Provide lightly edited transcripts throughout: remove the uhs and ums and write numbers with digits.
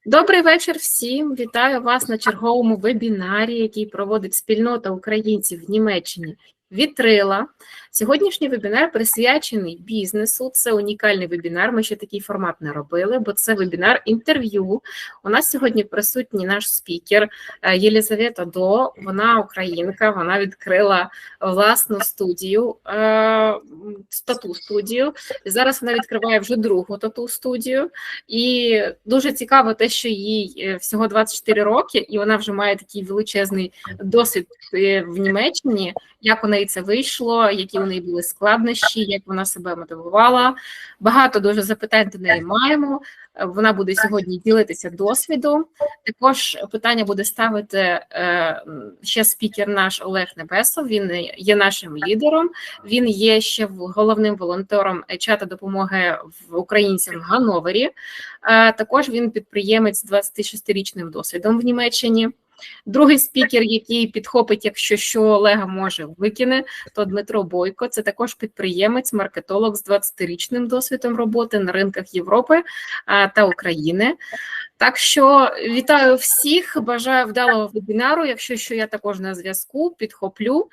Добрий вечір всім. Вітаю вас на черговому вебінарі, який проводить спільнота українців в Німеччині «Вітрила». Сьогоднішній вебінар присвячений бізнесу. Це унікальний вебінар, ми ще такий формат не робили, бо це вебінар-інтерв'ю. У нас сьогодні присутній наш спікер Єлизавета До, вона українка, вона відкрила власну студію, тату-студію. Зараз вона відкриває вже другу тату-студію. І дуже цікаво те, що їй всього 24 роки, і вона вже має такий величезний досвід в Німеччині, як у неї це вийшло, які у неї були складнощі, як вона себе мотивувала. Багато дуже запитань до неї маємо. Вона буде сьогодні ділитися досвідом. Також питання буде ставити ще спікер наш Олег Небесов, він є нашим лідером, він є ще головним волонтером чата допомоги в українцям в Ганновері. Також він підприємець з 26-річним досвідом в Німеччині. Другий спікер, який підхопить, якщо що Олега може викине, то Дмитро Бойко. Це також підприємець, маркетолог з 20-річним досвідом роботи на ринках Європи та України. Так що вітаю всіх, бажаю вдалого вебінару. Якщо що, я також на зв'язку, підхоплю.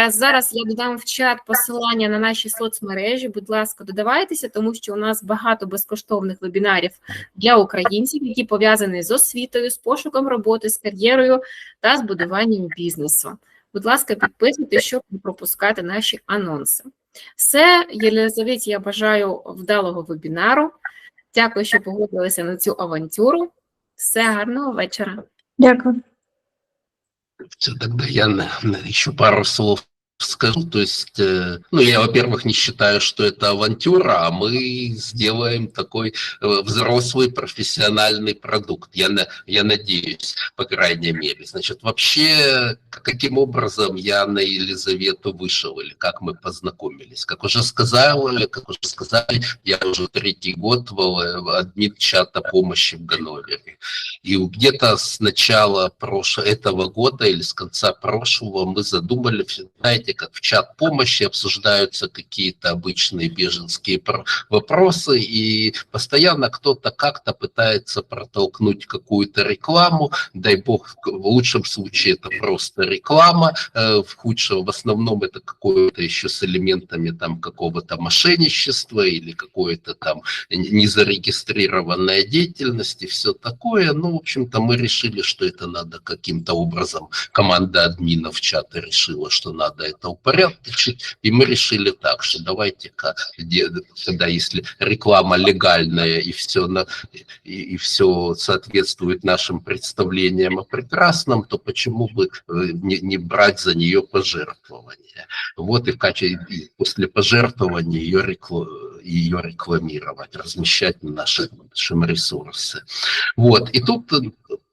Зараз я додам в чат посилання на наші соцмережі. Будь ласка, додавайтеся, тому що у нас багато безкоштовних вебінарів для українців, які пов'язані з освітою, з пошуком роботи, з кар'єрою та з будуванням бізнесу. Будь ласка, підписуйтесь, щоб не пропускати наші анонси. Все, Єлизаветі, я бажаю вдалого вебінару. Дякую, що погодилися на цю авантюру. Все, гарного вечора. Дякую. Тогда я еще пару слов скажу. То есть, ну, я, во-первых, не считаю, что это авантюра, а мы сделаем такой взрослый профессиональный продукт. Я надеюсь, по крайней мере. Значит, вообще, каким образом я на Елизавету вышел, или как мы познакомились? Как уже сказали, я уже 3-й год админ чата помощи в Ганновере. И где-то с начала этого года или с конца прошлого мы задумали, знаете, как в чат помощи обсуждаются какие-то обычные беженские вопросы, и постоянно кто-то как-то пытается протолкнуть какую-то рекламу, дай бог, в лучшем случае это просто реклама, в худшем, в основном это какое-то еще с элементами там какого-то мошенничества или какой-то там незарегистрированная деятельность и все такое. Ну, в общем-то, мы решили, что это надо каким-то образом, команда админов чата решила, что надо это упорядочить, и мы решили так, что давайте-ка, когда если реклама легальная и все соответствует нашим представлениям о прекрасном, то почему бы не брать за нее пожертвования? Вот и после пожертвования ее рекламировать, размещать на нашем ресурсе. Вот, и тут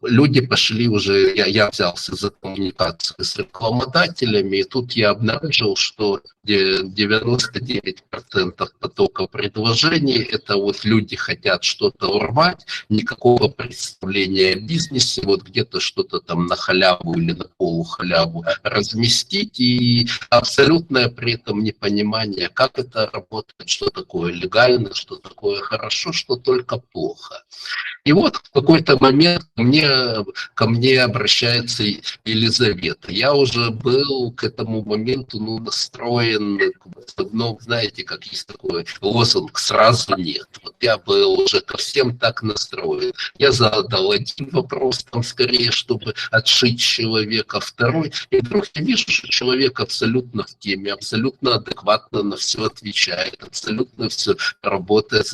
люди пошли уже, я взялся за коммуникацию с рекламодателями, и тут я обнаружил, что 99% потока предложений – это вот люди хотят что-то урвать, никакого представления о бизнесе, вот где-то что-то там на халяву или на полухаляву разместить, и абсолютное при этом непонимание, как это работает, что такое легально, что такое хорошо, что только плохо. И вот в какой-то момент ко мне обращается Елизавета. Я уже был к этому моменту настроен, ну, знаете, как есть такой лозунг «сразу нет». Вот я был уже ко всем так настроен. Я задал один вопрос, там скорее, чтобы отшить человека, второй. И вдруг я вижу, что человек абсолютно в теме, абсолютно адекватно на все отвечает, абсолютно все работает,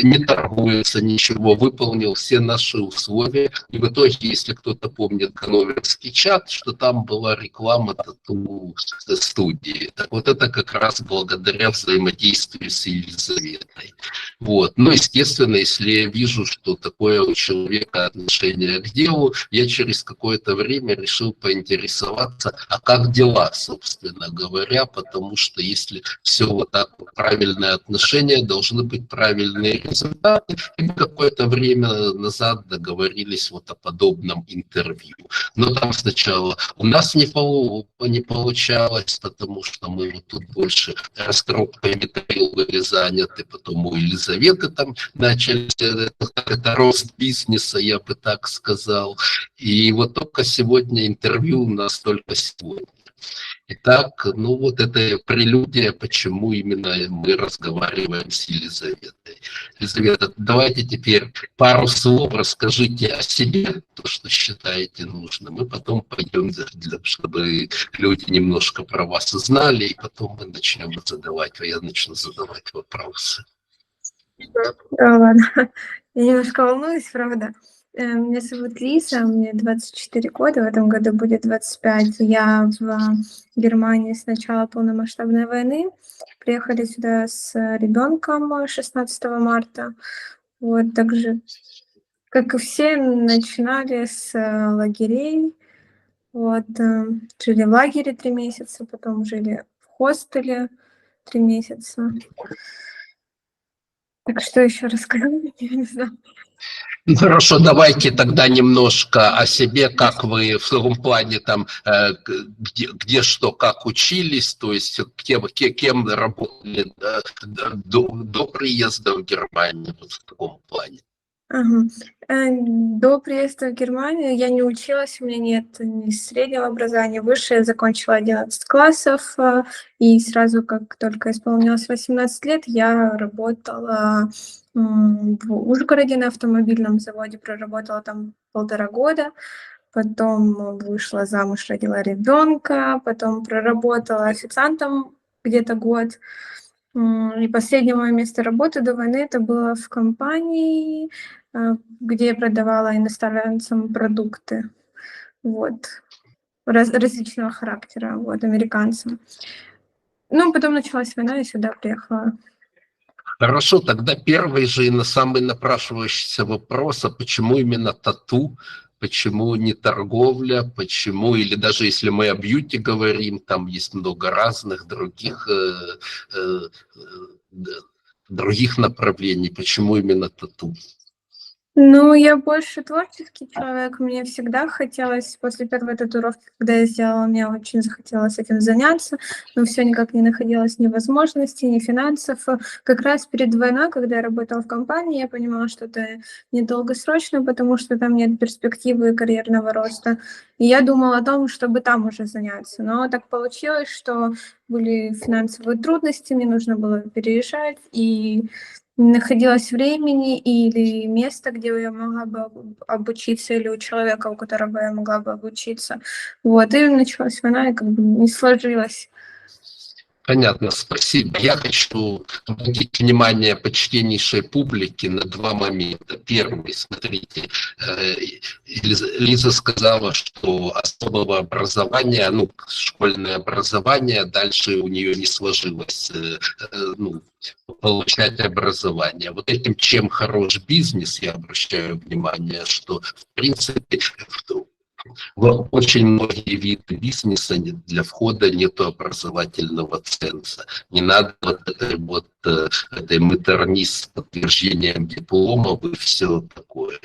не торгуется, ничего, выполнил все наши условия. И в итоге, если кто-то помнит ганноверский чат, что там была реклама тату-студии. Так вот это как раз благодаря взаимодействию с Елизаветой. Вот. Но, естественно, если я вижу, что такое у человека отношение к делу, я через какое-то время решил поинтересоваться, а как дела, собственно говоря, потому что если все вот так, правильное отношение, должны быть правильные результаты. И мы какое-то время назад договорились договорились вот о подобном интервью. Но там сначала у нас не получалось, потому что мы вот тут больше раскропкой металла были заняты, потом у Елизаветы там начали, это рост бизнеса, я бы так сказал. И вот только сегодня интервью у нас только сегодня. Итак, ну вот это прелюдия, почему именно мы разговариваем с Елизаветой. Елизавета, давайте теперь пару слов расскажите о себе, то, что считаете нужным, и потом пойдем, чтобы люди немножко про вас знали, и потом мы начнем задавать, я начну задавать вопросы. Ладно, я немножко волнуюсь, правда. Меня зовут Лиза, мне 24 года, в этом году будет 25. Я в Германии с начала полномасштабной войны. Приехали сюда с ребенком 16 марта. Вот, также, как и все, начинали с лагерей. Вот, жили в лагере 3 месяца, потом жили в хостеле 3 месяца. Так что еще рассказать, я не знаю. Ну, хорошо, давайте тогда немножко о себе, как вы в том плане там, где что, как учились, то есть кем работали до приезда в Германию, вот в таком плане. Ага. До приезда в Германию я не училась, у меня нет ни среднего образования, высшее, я закончила 11 классов, и сразу, как только исполнилось 18 лет, я работала в Ужгороде на автомобильном заводе, проработала там 1,5 года, потом вышла замуж, родила ребенка, потом проработала официантом где-то год. И последнее мое место работы до войны это было в компании, где я продавала иностранцам продукты, вот, различного характера, вот, американцам. Ну, потом началась война, и сюда приехала. Хорошо, тогда первый же и на самый напрашивающийся вопрос, а почему именно тату? Почему не торговля, почему, или даже если мы о бьюти говорим, там есть много разных других направлений, почему именно тату? Ну, я больше творческий человек, мне всегда хотелось, после первой татуировки, когда я сделала, мне очень захотелось этим заняться, но все никак не находилось ни возможностей, ни финансов. Как раз перед войной, когда я работала в компании, я понимала, что это недолгосрочно, потому что там нет перспективы карьерного роста. И я думала о том, чтобы там уже заняться. Но так получилось, что были финансовые трудности, мне нужно было переезжать, и не находилось времени или места, где я могла бы обучиться, или у человека, у которого я могла бы обучиться. Вот, и началась война, и как бы не сложилось. Понятно, спасибо. Я хочу обратить внимание почтеннейшей публики на два момента. Первый, смотрите, Лиза сказала, что особого образования, ну, школьное образование, дальше у нее не сложилось, ну, получать образование. Вот этим, чем хорош бизнес, я обращаю внимание, что, в принципе, в очень многие виды бизнеса для входа нет образовательного ценза. Не надо этой матерни с подтверждением дипломов и все такое.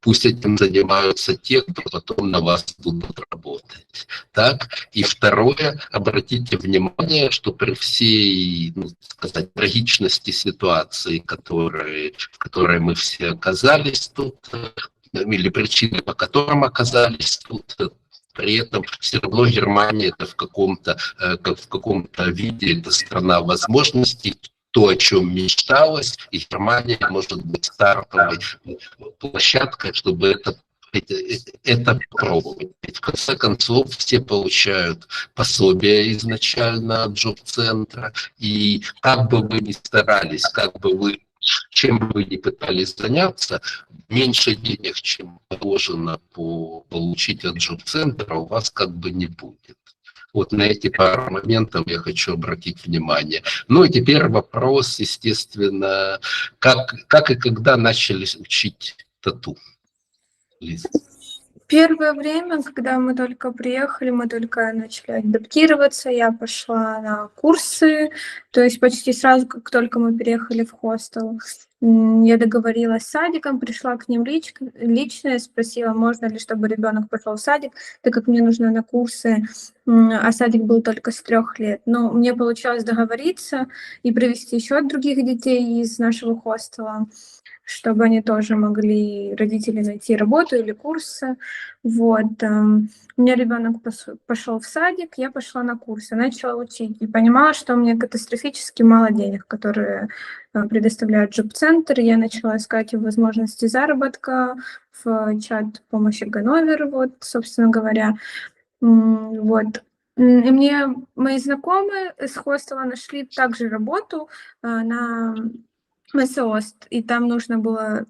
Пусть этим занимаются те, кто потом на вас будут работать. Так? И второе, обратите внимание, что при всей, ну, сказать, трагичности ситуации, в которой мы все оказались тут, или причины, по которым оказались тут, при этом все равно Германия это в каком-то виде это страна возможностей, то, о чем мечталось, и Германия может быть стартовой площадкой, чтобы это пробовать. Ведь в конце концов все получают пособие изначально от джоб-центра, и как бы вы ни старались, чем бы вы ни пытались заняться, меньше денег, чем положено получить от джоб-центра, у вас как бы не будет. Вот на эти пару моментов я хочу обратить внимание. Ну и теперь вопрос, естественно, как и когда начали учить тату, Лиза? Первое время, когда мы только приехали, мы только начали адаптироваться, я пошла на курсы, то есть почти сразу, как только мы переехали в хостел. Я договорилась с садиком, пришла к ним лично, спросила, можно ли, чтобы ребенок пошел в садик, так как мне нужно на курсы, а садик был только с 3 лет. Но мне получалось договориться и привести еще других детей из нашего хостела, чтобы они тоже могли, родители, найти работу или курсы. Вот. У меня ребенок пошел в садик, я пошла на курсы, начала учить и понимала, что у меня катастрофически мало денег, которые предоставляют джоб-центр. Я начала искать возможности заработка в чат помощи Ганновер, вот, собственно говоря. Вот. И мне мои знакомые с хостела нашли также работу на МСОСТ, и там нужно было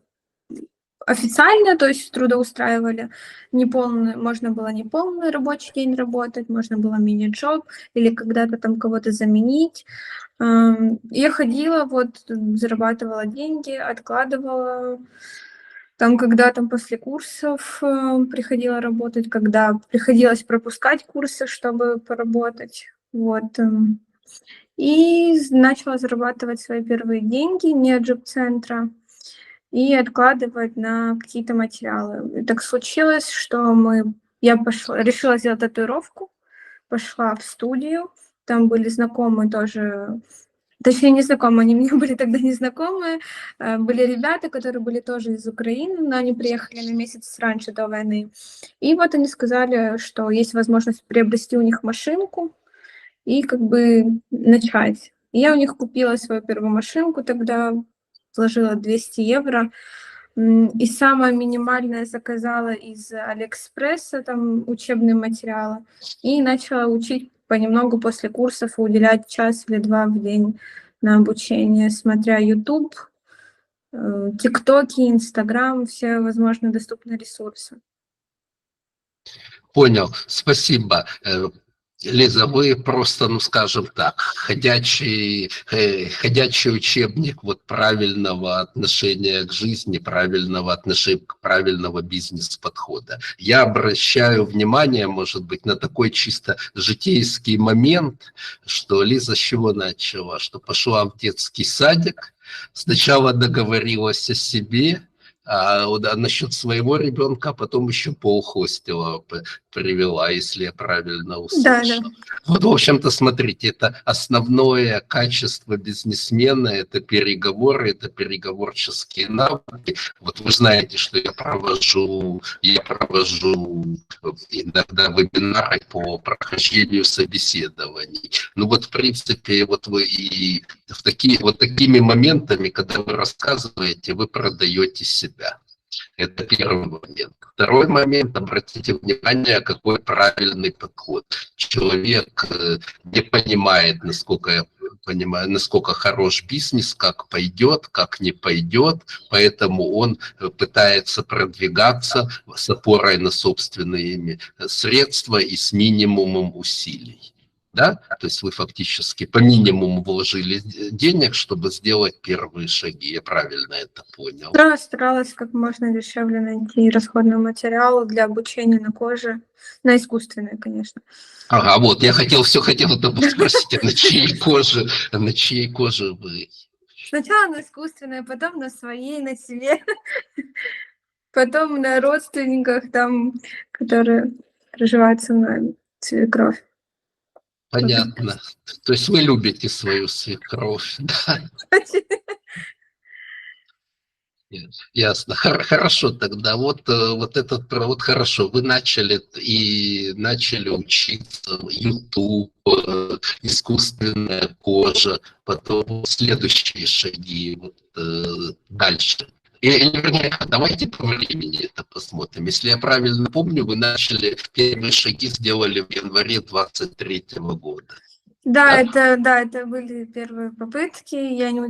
официально, то есть трудоустраивали, неполный, можно было неполный рабочий день работать, можно было мини-джоб или когда-то там кого-то заменить. Я ходила, вот, зарабатывала деньги, откладывала. Там, когда там после курсов приходила работать, когда приходилось пропускать курсы, чтобы поработать. Вот. И начала зарабатывать свои первые деньги не от джоб-центра и откладывать на какие-то материалы. И так случилось, что я решила сделать татуировку, пошла в студию, там были знакомые тоже, точнее, не знакомые, они мне были тогда незнакомые, были ребята, которые были тоже из Украины, но они приехали на месяц раньше до войны. И вот они сказали, что есть возможность приобрести у них машинку и как бы начать. И я у них купила свою первую машинку тогда, вложила 200 евро, и самое минимальное заказала из Алиэкспресса, там учебные материалы, и начала учить понемногу после курсов, уделять час или 2 в день на обучение, смотря YouTube, ТикТоки, Инстаграм, все возможные доступные ресурсы. Понял, спасибо. Лиза, вы просто, ну скажем так, ходячий учебник вот правильного отношения к жизни, правильного бизнес-подхода. Я обращаю внимание, может быть, на такой чисто житейский момент, что Лиза с чего начала? Что пошла в детский садик, сначала договорилась о себе, насчет своего ребенка, а потом еще полхостела привела, если я правильно услышал. Да. Вот, в общем-то, смотрите, это основное качество бизнесмена, это переговоры, это переговорческие навыки. Вот вы знаете, что я провожу иногда вебинары по прохождению собеседований. Ну вот, в принципе, вот вы и такими моментами, когда вы рассказываете, вы продаете себя. Это первый момент. Второй момент, обратите внимание, какой правильный подход. Человек не понимает, насколько я понимаю, насколько хорош бизнес, как пойдет, как не пойдет, поэтому он пытается продвигаться с опорой на собственные средства и с минимумом усилий. Да? То есть вы фактически по минимуму вложили денег, чтобы сделать первые шаги. Я правильно это понял? Да, старалась как можно дешевле найти расходный материал для обучения на коже, на искусственной, конечно. Ага, вот, я хотел спросить, а на чьей коже вы? Сначала на искусственной, потом на своей, на себе, потом на родственниках, там, которые проживают со мной, свекровь. Понятно. То есть вы любите свою свекровь, да? Ясно. Хорошо тогда. Вот хорошо. Вы начали учиться YouTube, искусственная кожа, потом следующие шаги дальше. Вернее, давайте по времени это посмотрим. Если я правильно помню, вы начали первые шаги сделали в январе 23 года. Да, это были первые попытки. Я не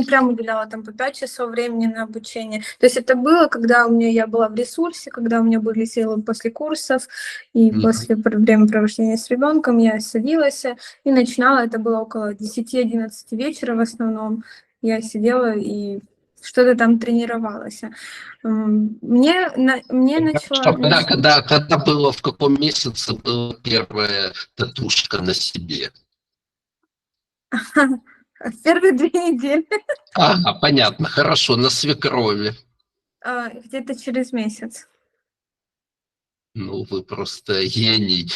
прям уделяла там по 5 часов времени на обучение. То есть это было, когда я была в ресурсе, когда у меня были силы после курсов и после времяпровождения с ребенком, я садилась и начинала. Это было около 10-11 вечера в основном. Я сидела и что-то там тренировалась. Мне начала... Когда было, в каком месяце была первая татушка на себе? В первые 2 недели, Ага, понятно, хорошо, на свекрови. где-то через месяц. Ну, вы просто гений.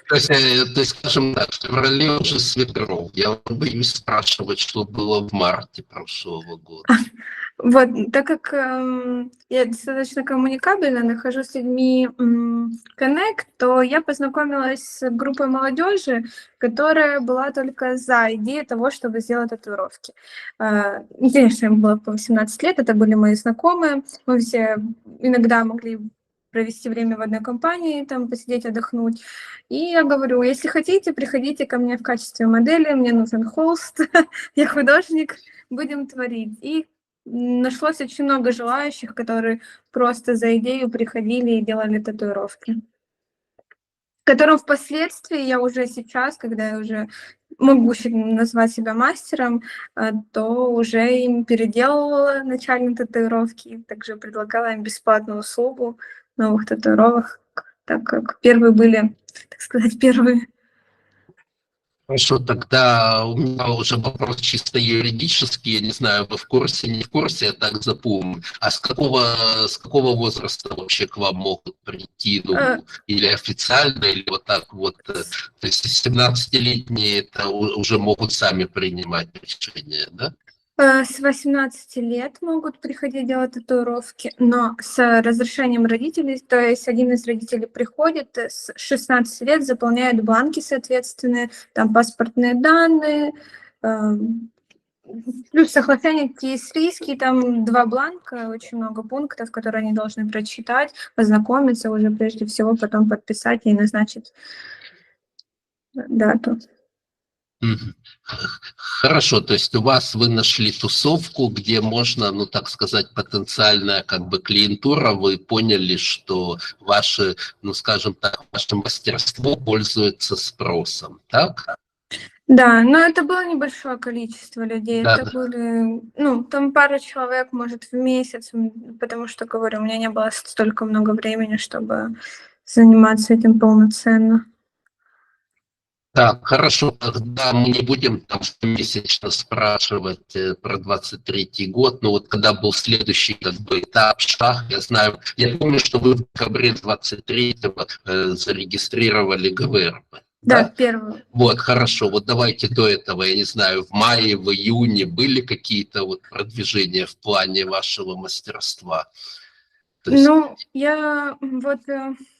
То есть, скажем так, в феврале уже свекровь. Я вот боюсь спрашивать, что было в марте прошлого года. Вот, так как я достаточно коммуникабельно нахожусь с людьми Connect, то я познакомилась с группой молодежи, которая была только за идею того, чтобы сделать татуировки. Конечно, им было по 18 лет, это были мои знакомые. Мы все иногда могли провести время в одной компании, там посидеть, отдохнуть. И я говорю, если хотите, приходите ко мне в качестве модели, мне нужен холст, я художник, будем творить. И нашлось очень много желающих, которые просто за идею приходили и делали татуировки. Которым впоследствии я уже сейчас, когда я уже могу назвать себя мастером, то уже им переделывала начальные татуировки, также предлагала им бесплатную услугу новых татуировок, так как первые были, так сказать, первые. Хорошо, тогда у меня уже вопрос чисто юридический. Я не знаю, вы в курсе, не в курсе, я так запомню. А с какого возраста вообще к вам могут прийти, Э, ну, или официально, или вот так вот? То есть 17-летние это уже могут сами принимать решения, да? С 18 лет могут приходить делать татуировки, но с разрешением родителей, то есть один из родителей приходит, с 16 лет заполняет бланки соответственные, там паспортные данные, плюс соглашение кисрийский, там 2 бланка, очень много пунктов, которые они должны прочитать, познакомиться уже прежде всего, потом подписать и назначить дату. Мгм. Хорошо, то есть у вас вы нашли тусовку, где можно, ну так сказать, потенциальная как бы клиентура, вы поняли, что ваше, ну скажем так, ваше мастерство пользуется спросом, так? Да, но это было небольшое количество людей. Да, Это да. были, ну, там пара человек, может, в месяц, потому что, говорю, у меня не было столько много времени, чтобы заниматься этим полноценно. Так, хорошо, тогда мы не будем там месячно спрашивать про 23-й год, но вот когда был следующий как бы этап, шаг, я знаю, я помню, что вы в декабре 23-го зарегистрировали ГВРП, Да, да? первую. Вот, хорошо, вот давайте до этого, я не знаю, в мае, в июне были какие-то вот продвижения в плане вашего мастерства? То есть, Ну, я вот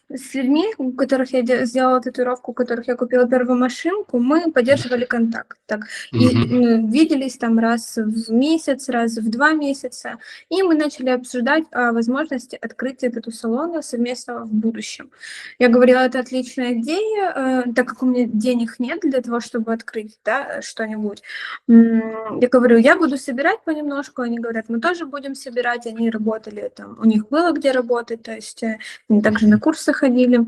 с людьми, у которых я сделала татуировку, у которых я купила первую машинку, мы поддерживали контакт. Так, и мгм. виделись там раз в месяц, раз в 2 месяца, и мы начали обсуждать о возможности открытия тату-салона совместного в будущем. Я говорила, это отличная идея, так как у меня денег нет для того, чтобы открыть, да, что-нибудь. Я говорю, я буду собирать понемножку, они говорят, мы тоже будем собирать, они работали там, у них было где работать, то есть они также на курсы ходили.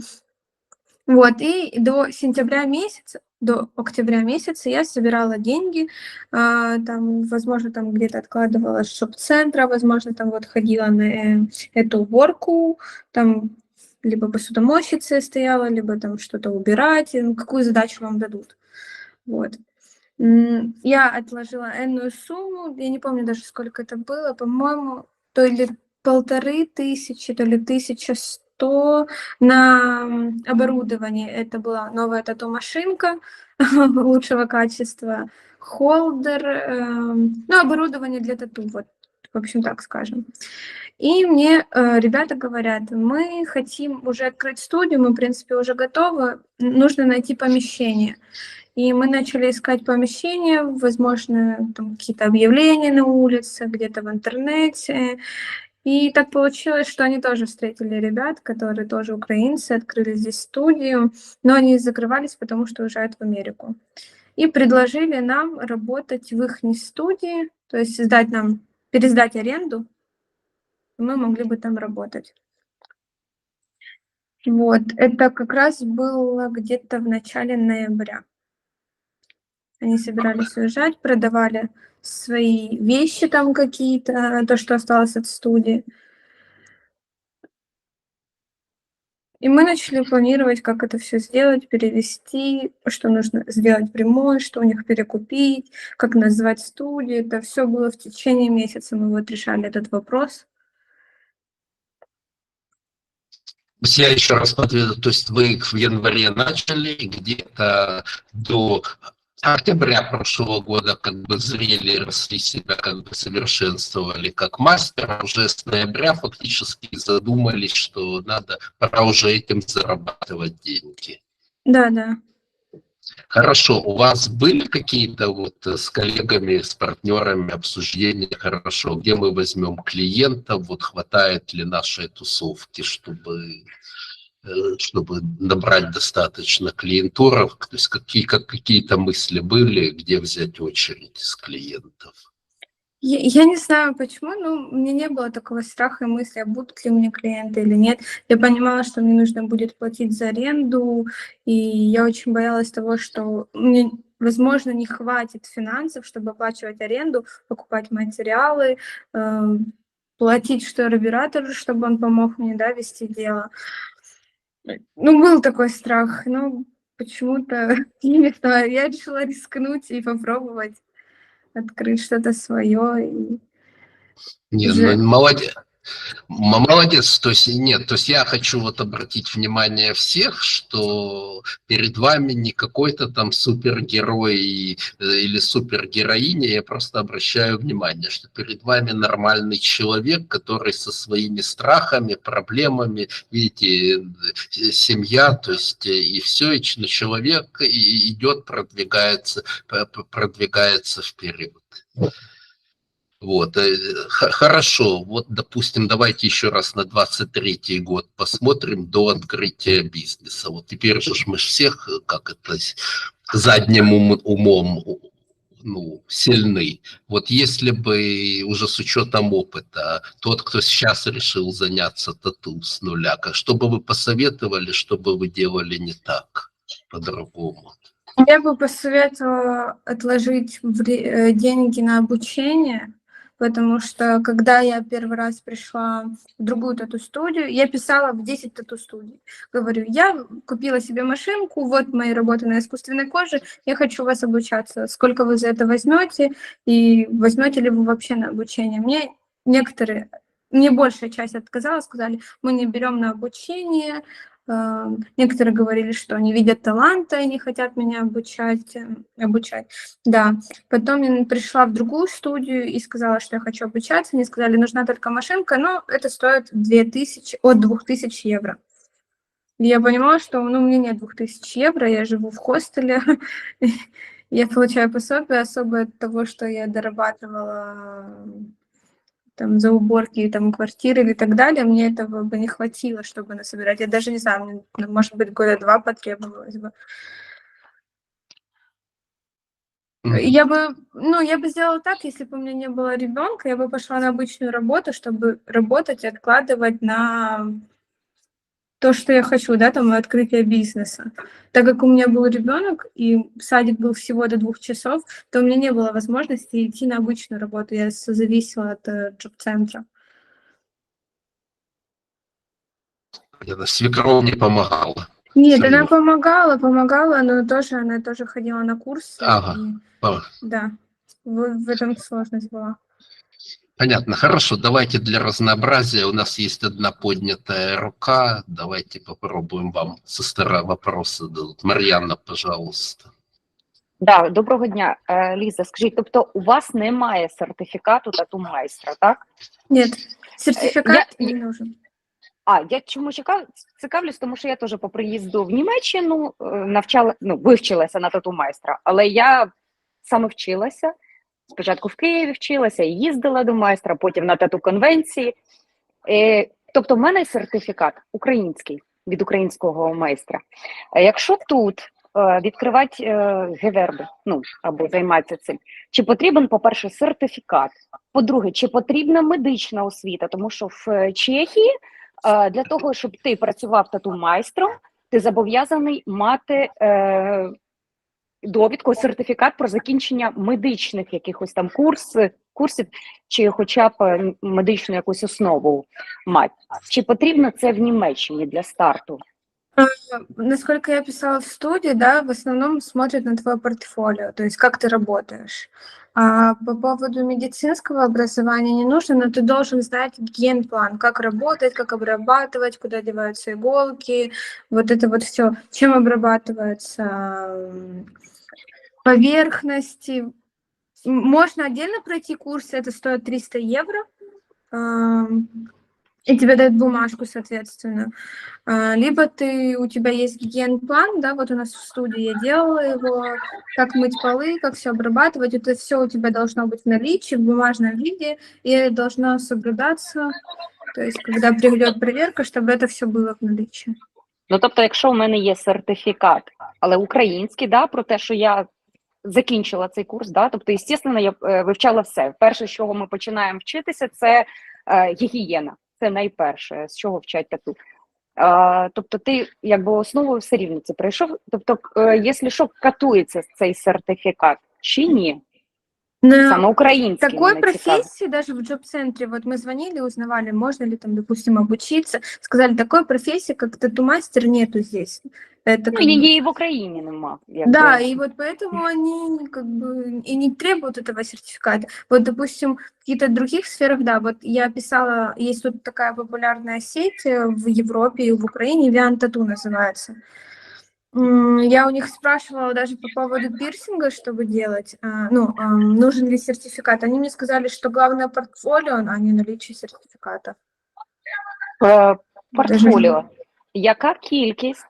Вот, и до сентября месяца, до октября месяца я собирала деньги, там, возможно, там где-то откладывала с шоп-центра, возможно, там вот ходила на эту уборку, там либо посудомойщицей стояла, либо там что-то убирать, ну, какую задачу вам дадут. Вот. Я отложила энную сумму, я не помню даже, сколько это было, по-моему, то ли 1500, то ли 1100 на оборудование. Это была новая тату-машинка лучшего качества, холдер, ну, оборудование для тату, вот, в общем, так скажем. И мне ребята говорят, мы хотим уже открыть студию, мы, в принципе, уже готовы, нужно найти помещение. И мы начали искать помещение, возможно, там какие-то объявления на улице, где-то в интернете. И так получилось, что они тоже встретили ребят, которые тоже украинцы, открыли здесь студию, но они закрывались, потому что уезжают в Америку. И предложили нам работать в их студии, то есть сдать нам, пересдать аренду, и мы могли бы там работать. Вот, это как раз было где-то в начале ноября. Они собирались уезжать, продавали свои вещи там какие-то, то, что осталось от студии. И мы начали планировать, как это все сделать, перевести, что нужно сделать прямой, что у них перекупить, как назвать студию. Это все было в течение месяца, мы вот решали этот вопрос. Я еще раз подведу, то есть вы в январе начали, где-то до октября прошлого года как бы зрели, росли себя, как бы совершенствовали как мастер, а уже с ноября фактически задумались, что пора уже этим зарабатывать деньги. Да. Хорошо, у вас были какие-то вот с коллегами, с партнерами обсуждения, хорошо, где мы возьмем клиентов, вот хватает ли нашей тусовки, чтобы набрать достаточно клиентуров, то есть какие-то мысли были, где взять очередь из клиентов? Я не знаю почему, но у меня не было такого страха и мысли, а будут ли мне клиенты или нет. Я понимала, что мне нужно будет платить за аренду, и я очень боялась того, что мне, возможно, не хватит финансов, чтобы оплачивать аренду, покупать материалы, платить штор-оператору, чтобы он помог мне, да, вести дело. Ну, был такой страх, но почему-то, не знаю, я решила рискнуть и попробовать открыть что-то свое. И Не, ну уже... молодец. Молодец, то есть нет, то есть я хочу вот обратить внимание всех, что перед вами не какой-то там супергерой или супергероиня, я просто обращаю внимание, что перед вами нормальный человек, который со своими страхами, проблемами, видите, семья, то есть и все, и человек идет, продвигается вперед. Вот, хорошо, вот, допустим, давайте еще раз на 23-й год посмотрим до открытия бизнеса. Вот теперь же мы всех, как это, задним умом, ну, сильны. Вот если бы уже с учетом опыта тот, кто сейчас решил заняться тату с нуля, что бы вы посоветовали, что бы вы делали не так, по-другому? Я бы посоветовала отложить деньги на обучение, потому что когда я первый раз пришла в другую тату-студию, я писала в 10 тату-студий. Говорю, я купила себе машинку, вот мои работы на искусственной коже, я хочу у вас обучаться. Сколько вы за это возьмете, и возьмете ли вы вообще на обучение? Мне большая часть отказала, сказали, мы не берем на обучение. Некоторые говорили, что они видят таланта и не хотят меня обучать. Да. Потом я пришла в другую студию и сказала, что я хочу обучаться. Они сказали, нужна только машинка, но это стоит от 2000 евро. И я понимала, что у меня нет 2000 евро, я живу в хостеле, я получаю пособие особое от того, что я дорабатывала там, за уборки там, квартиры и так далее, мне этого бы не хватило, чтобы насобирать. Я даже не знаю, может быть, 2 года потребовалось бы. Я бы сделала так, если бы у меня не было ребенка, я бы пошла на обычную работу, чтобы работать и откладывать на то, что я хочу, да, там, открытие бизнеса. Так как у меня был ребенок, и садик был всего до 2 часов, то у меня не было возможности идти на обычную работу. Я зависела от джоб-центра. Свекровь не помогала. Нет, она помогала, но она тоже ходила на курсы. Ага. Да, в этом сложность была. Понятно, хорошо, давайте для разнообразия, у нас есть одна поднятая рука, давайте попробуем вам со стороны вопросы дадут. Мар'яна, пожалуйста. Да, доброго дня. Ліза, скажіть, тобто у вас немає сертифікату тату-майстра, так? Ні, сертифікат не нужен. Я чому цікавлюсь, тому що я теж по приїзду в Німеччину вивчилася на тату-майстра, але я саме вчилася. Спочатку в Києві вчилася, їздила до майстра, потім на тату-конвенції. Тобто в мене сертифікат український, від українського майстра. Якщо тут відкривати геверби, або займатися цим, чи потрібен, по-перше, сертифікат? По-друге, чи потрібна медична освіта? Тому що в Чехії для того, щоб ти працював тату-майстром, ти зобов'язаний мати довідку, сертифікат про закінчення медичних якихось там курсів, чи хоча б медичну якусь основу мати. Чи потрібно це в Німеччині для старту? Насколько я писала в студии, да, в основном смотрят на твое портфолио, то есть как ты работаешь. А по поводу медицинского образования не нужно, но ты должен знать генплан, как работать, как обрабатывать, куда деваются иголки, вот это вот все, чем обрабатываются поверхности. Можно отдельно пройти курсы, это стоит 300 евро. И тебе дают бумажку, соответственно. Либо у тебя есть гигиен-план, да, вот у нас в студии я делала его, как мыть полы, как все обрабатывать, это все у тебя должно быть в наличии, в бумажном виде, и должно соблюдаться, то есть когда придет проверка, чтобы это все было в наличии. Ну, тобто, якщо в мене є сертифікат, але український, да, про те, що я закінчила цей курс, да, тобто, звісно, я вивчала все. Перше, з чого ми починаємо вчитися, це гігієна. Це найперше, з чого вчать тату. Тобто ти якби основу все рівно це пройшов. Тобто, якщо що, катується цей сертифікат чи ні? Саме украинский. Такой профессии даже в джоб-центре, вот мы звонили, узнавали, можно ли там, допустим, обучиться, сказали, такой профессии, как тату-мастер, нету здесь. Это ну, її і в Україні нема. Да, и вот поэтому они как бы и не требуют этого сертификата. Вот, допустим, в каких-то других сферах, да, вот я писала, есть тут такая популярная сеть в Европе и в Украине, Vian Tattoo называется. Я у них спрашивала даже по поводу пирсинга, чтобы делать, нужен ли сертификат. Они мне сказали, что главное портфолио, а не наличие сертификата. Портфоліо. Яка кількість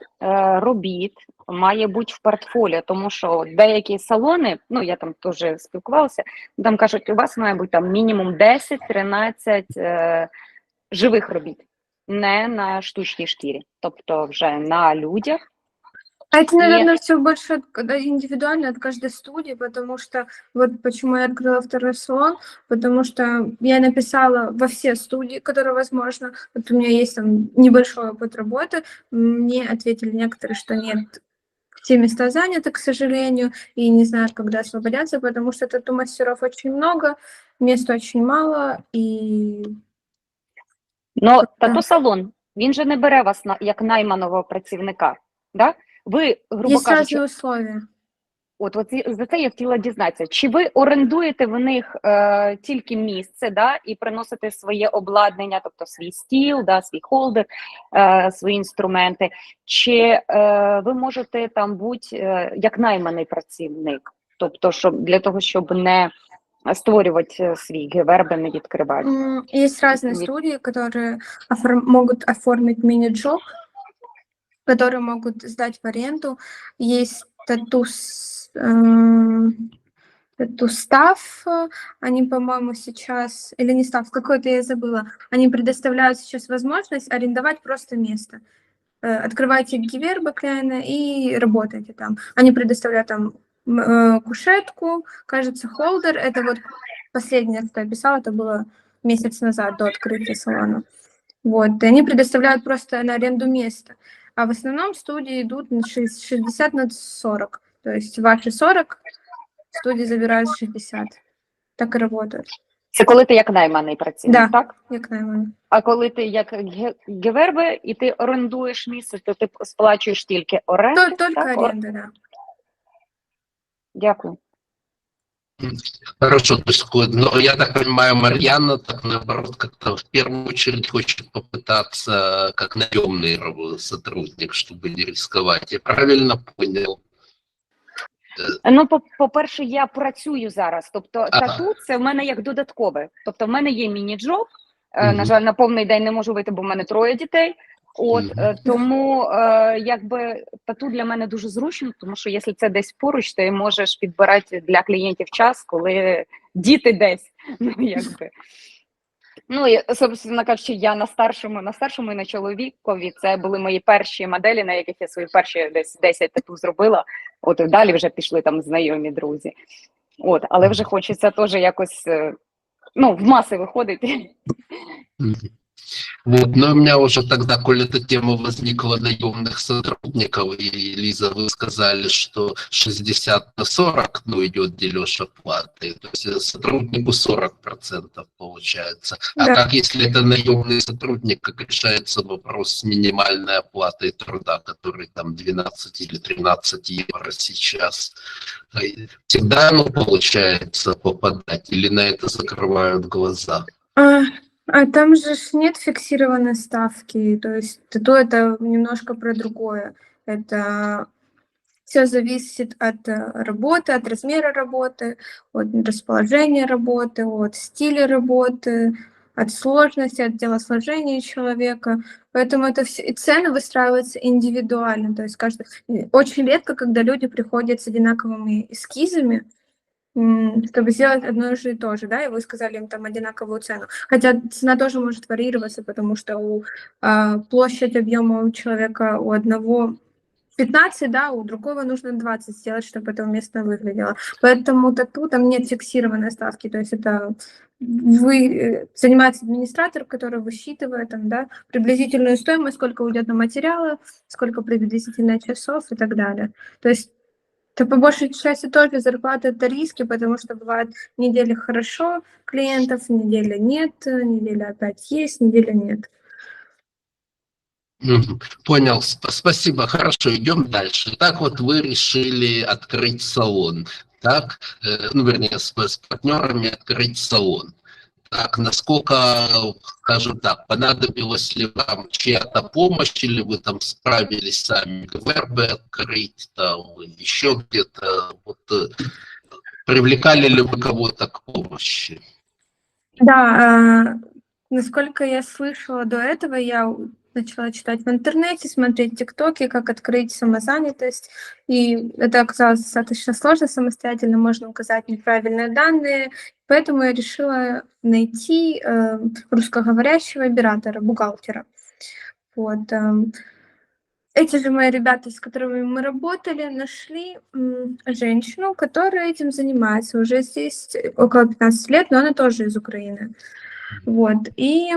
робіт має бути в портфоліо? Тому що деякі салони, ну я там теж спілкувалася, там кажуть, у вас має бути там мінімум 10-13 живих робіт, не на штучній шкірі, тобто вже на людях. А это, наверное, все больше индивидуально от каждой студии, потому что вот почему я открыла второй салон, потому что я написала во все студии, которые возможно. Вот у меня есть там небольшой опыт работы, мне ответили некоторые, что нет, все места заняты, к сожалению, и не знают, когда освободятся, потому что тату-мастеров очень много, мест очень мало, и... Ну, тату-салон, він же не бере вас як найманого працівника, да? Ви, грубо Есть кажучи, разные условия. От за це я хотіла дізнатися. Чи ви орендуєте в них тільки місце, да, і приносите своє обладнання, тобто свій стіл, да, свій холдер, свої інструменти, чи ви можете там бути як найманий працівник, тобто для того, щоб не створювати свій геверби, не відкривати? Есть разные студии, которые могут оформить мини-джоб, которые могут сдать в аренду. Есть тату-став, они, по-моему, сейчас, или не став, какой-то я забыла, они предоставляют сейчас возможность арендовать просто место. Открывайте гивербы клиента и работайте там. Они предоставляют там кушетку, кажется, холдер. Это вот последнее, что я писала, это было месяц назад до открытия салона. Вот, и они предоставляют просто на аренду место. А в основном студии идут на 60 на 40. То есть ваши 40, студії забирають 60. Так і працюють. Це коли ти як найманий працівник, да, так? Як найманий. А коли ти як геверби і ти орендуєш місце, то ти сплачуєш тільки оренду? Тільки так? оренду, да. Дякую. Хорошо, то есть, но я так понимаю, Марьяна, так наоборот, как-то в первую очередь хочет попытаться как наемный сотрудник, чтобы не рисковать. Я правильно понял? Ну, по-перше, я працюю зараз, тобто тату це в мене як додаткове. Тобто в мене є міні-джоб, на жаль, на повний день не можу вийти, бо в мене 3 дітей. От, тому якби тату для мене дуже зручно, тому що якщо це десь поруч, ти можеш підбирати для клієнтів час, коли діти десь, ну якби. Ну, і, собственно кажучи, я на старшому і на чоловікові, це були мої перші моделі, на яких я свої перші десь 10 тату зробила, от далі вже пішли там знайомі друзі. От, але вже хочеться теж якось, ну, в маси виходити. Вот, но у меня уже тогда, коли эта тема возникла наемных сотрудников, и, Лиза, вы сказали, что 60/40, ну, идет дележ оплаты, то есть сотруднику 40% получается. А Да. как, если это наемный сотрудник, как решается вопрос с минимальной оплатой труда, который там 12 или 13 евро сейчас? Всегда, ну, получается попадать, или на это закрывают глаза? А там же нет фиксированной ставки, то есть то это немножко про другое. Это все зависит от работы, от размера работы, от расположения работы, от стиля работы, от сложности, от телосложения человека. Поэтому это все, и цены выстраиваются индивидуально. То есть очень редко, когда люди приходят с одинаковыми эскизами, чтобы сделать одно и то же, да, и вы сказали им там одинаковую цену. Хотя цена тоже может варьироваться, потому что площадь объема у человека у одного 15, да, у другого нужно 20 сделать, чтобы это уместно выглядело. Поэтому там нет фиксированной ставки, то есть это занимается администратор, который высчитывает там, да, приблизительную стоимость, сколько уйдет на материалы, сколько приблизительно часов и так далее. То есть это по большей части тоже зарплата — это риски, потому что бывает недели хорошо клиентов, неделя нет, неделя опять есть, неделя нет. Понял, спасибо, хорошо, идем дальше. Так вот вы решили открыть салон, так, ну, вернее, с партнерами открыть салон. Так, насколько, скажем так, понадобилась ли вам чья-то помощь, или вы там справились сами, ГВРБ открыть, там, еще где-то, вот, привлекали ли вы кого-то к помощи? Да, насколько я слышала до этого, я начала читать в интернете, смотреть тиктоки, как открыть самозанятость, и это оказалось достаточно сложно самостоятельно, можно указать неправильные данные, поэтому я решила найти русскоговорящего оператора, бухгалтера. Вот. Эти же мои ребята, с которыми мы работали, нашли женщину, которая этим занимается уже здесь около 15 лет, но она тоже из Украины. Вот. И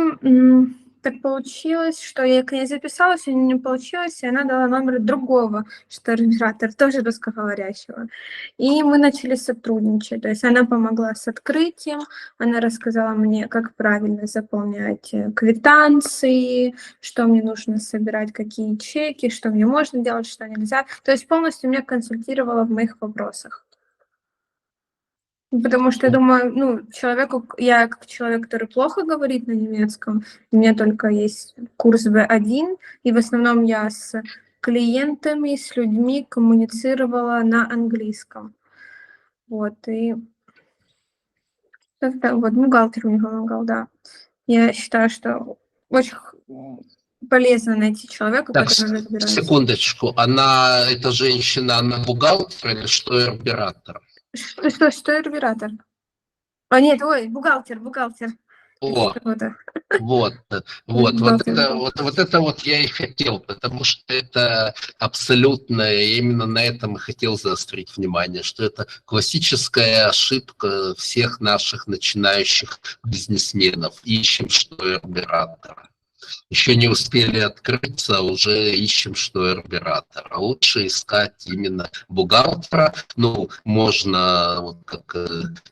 так получилось, что я к ней записалась, у нее не получилось, и она дала номер другого штормиратора, тоже русскоговорящего. И мы начали сотрудничать. То есть она помогла с открытием, она рассказала мне, как правильно заполнять квитанции, что мне нужно собирать, какие чеки, что мне можно делать, что нельзя. То есть полностью меня консультировала в моих вопросах. Потому что я думаю, ну, я как человек, который плохо говорит на немецком, у меня только есть курс B1, и в основном я с клиентами, с людьми коммуницировала на английском. Вот, и это вот бухгалтер мне помогал, да. Я считаю, что очень полезно найти человека, Так, который разбирается. секундочку, эта женщина, она бухгалтер или что, оператор? Что оператор? Нет, бухгалтер. О, вот это вот я и хотел, потому что это абсолютно, я именно на этом и хотел заострить внимание, что это классическая ошибка всех наших начинающих бизнесменов. Ищем, что оператора. Еще не успели открыться, уже ищем, что оператора. Лучше искать именно бухгалтера. Ну, можно, вот как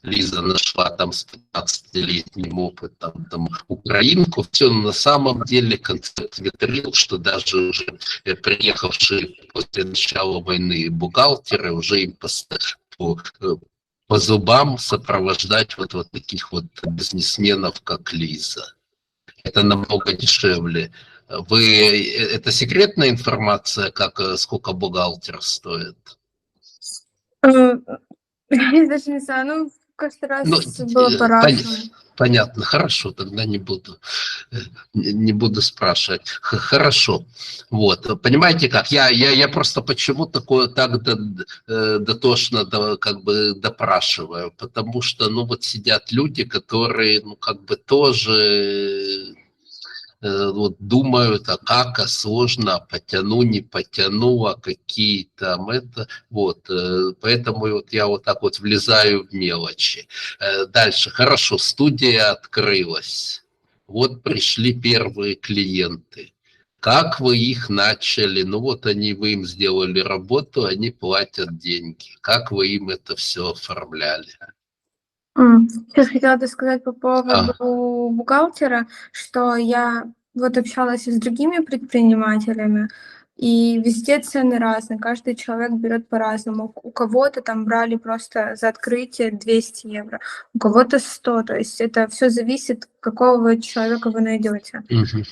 Лиза нашла там с 15-летним опытом, там, украинку. Все на самом деле концепт ветрил, что даже уже приехавшие после начала войны бухгалтеры уже им по зубам сопровождать вот таких вот бизнесменов, как Лиза. Это намного дешевле. Это секретная информация, сколько бухгалтер стоит? Я даже не знаю, ну, каждый раз было по-разному. Понятно, хорошо, тогда не буду спрашивать. Хорошо. Вот, понимаете как, я просто почему так дотошно как бы допрашиваю, потому что, ну, вот сидят люди, которые, ну, как бы тоже вот думают, а как, а сложно, а потяну, не потяну, а какие там это, вот, поэтому вот я вот так вот влезаю в мелочи. Дальше, хорошо, студия открылась. вот пришли первые клиенты. Как вы их начали? Ну вот вы им сделали работу, они платят деньги. Как вы им это все оформляли? Сейчас хотела сказать по поводу А, бухгалтера, что я вот общалась и с другими предпринимателями, и везде цены разные, каждый человек берет по-разному. У кого-то там брали просто за открытие 200 евро, у кого-то 100, то есть это все зависит, какого человека вы найдете. мгм.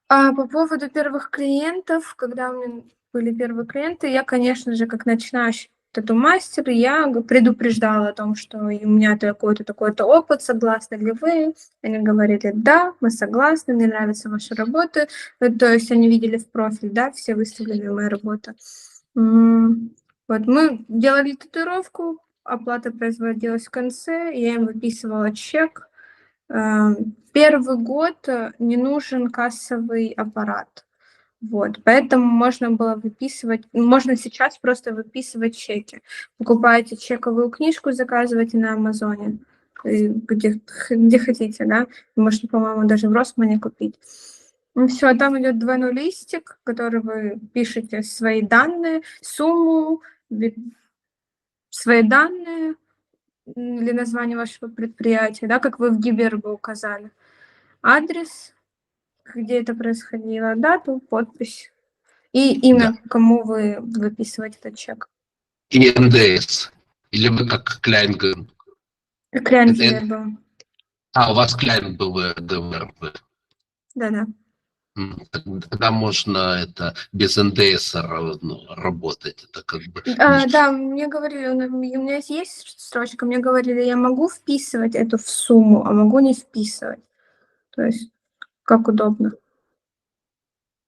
А по поводу первых клиентов, когда у меня были первые клиенты, я, конечно же, как начинающий тату-мастер, я предупреждала о том, что у меня такой-то, такой-то опыт, согласны ли вы? Они говорили, да, мы согласны, мне нравится ваша работа. То есть они видели в профиль, да, все выставлены мои работы. Вот мы делали татуировку, оплата производилась в конце, я им выписывала чек. Первый год не нужен кассовый аппарат. Вот, поэтому можно было выписывать, можно сейчас просто выписывать чеки. Покупаете чековую книжку, заказываете на Амазоне, где хотите, да. Можно, по-моему, даже в Росмане купить. Все, там идет двойной листик, в который вы пишете свои данные, сумму, свои данные или название вашего предприятия, да, как вы в Гибербе указали, адрес, где это происходило, дату, подпись. И Да. имя, кому вы выписываете этот чек. И НДС. Или вы как Кляйнгер? Клиент был. У вас Кляйн был ГВРБ. Да-да. Тогда можно это без НДС работать. Это как бы... Да, мне говорили, у меня есть строчка, мне говорили, я могу вписывать эту в сумму, а могу не вписывать. То есть, как удобно.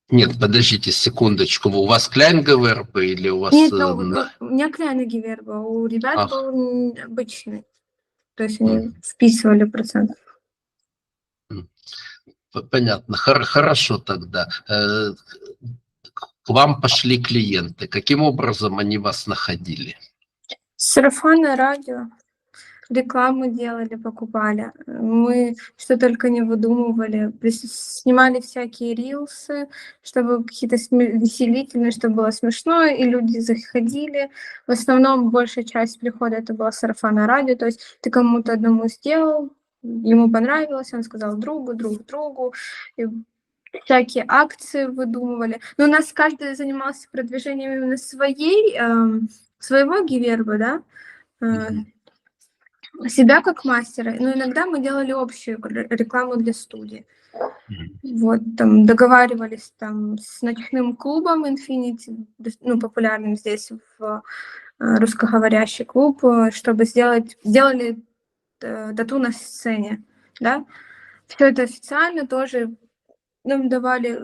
Нет, подождите секундочку. У вас Кляйн ГВРБ или у вас... Нет, у меня Кляйн ГВРБ, у ребят Ах. был обычный. То есть они вписывали процент. Понятно. Хорошо тогда. К вам пошли клиенты. Каким образом они вас находили? Сарафанное радио. Рекламу делали, покупали. Мы что только не выдумывали. Снимали всякие рилсы, чтобы какие-то веселительные, чтобы было смешно, и люди заходили. В основном большая часть прихода это было сарафанное радио, то есть ты кому-то одному сделал, ему понравилось, он сказал другу. И всякие акции выдумывали. Но у нас каждый занимался продвижением именно своего гиверба, да, себя как мастера, но иногда мы делали общую рекламу для студии. Вот, там договаривались там с ночным клубом Infinity, ну, популярным здесь в русскоговорящий клуб, чтобы сделали тату на сцене, да. Все это официально тоже нам давали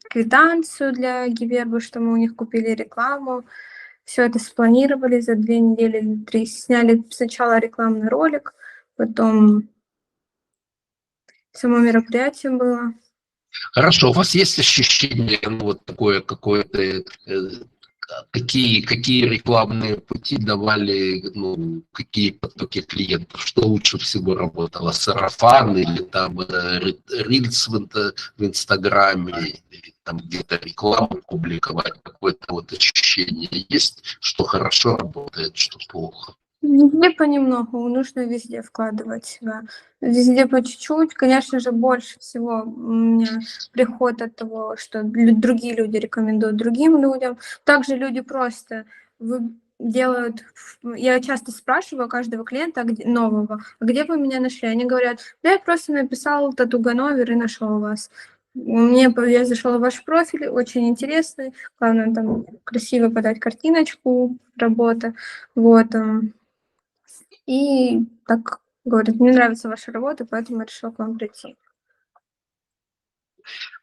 квитанцию для Гивербы, что мы у них купили рекламу. Все это спланировали за 2 недели или 3. Сняли сначала рекламный ролик, потом само мероприятие было. Хорошо, у вас есть ощущение, вот такое какое-то, какие рекламные пути давали, какие потоки клиентов, что лучше всего работало, сарафан или там рилс в Инстаграме, или там где-то рекламу публиковать, какое-то вот ощущение есть, что хорошо работает, что плохо? Везде понемногу, нужно везде вкладывать себя. Везде по чуть-чуть. Конечно же, больше всего у меня приход от того, что другие люди рекомендуют другим людям. Также люди просто делают... Я часто спрашиваю каждого клиента нового, а где вы меня нашли? Они говорят, да я просто написал тату Ганновер и нашел вас. Я зашла в ваш профиль, очень интересный. Главное, там красиво подать картиночку работы. Вот. И так говорит, мне нравится ваша работа, поэтому я решила к вам прийти.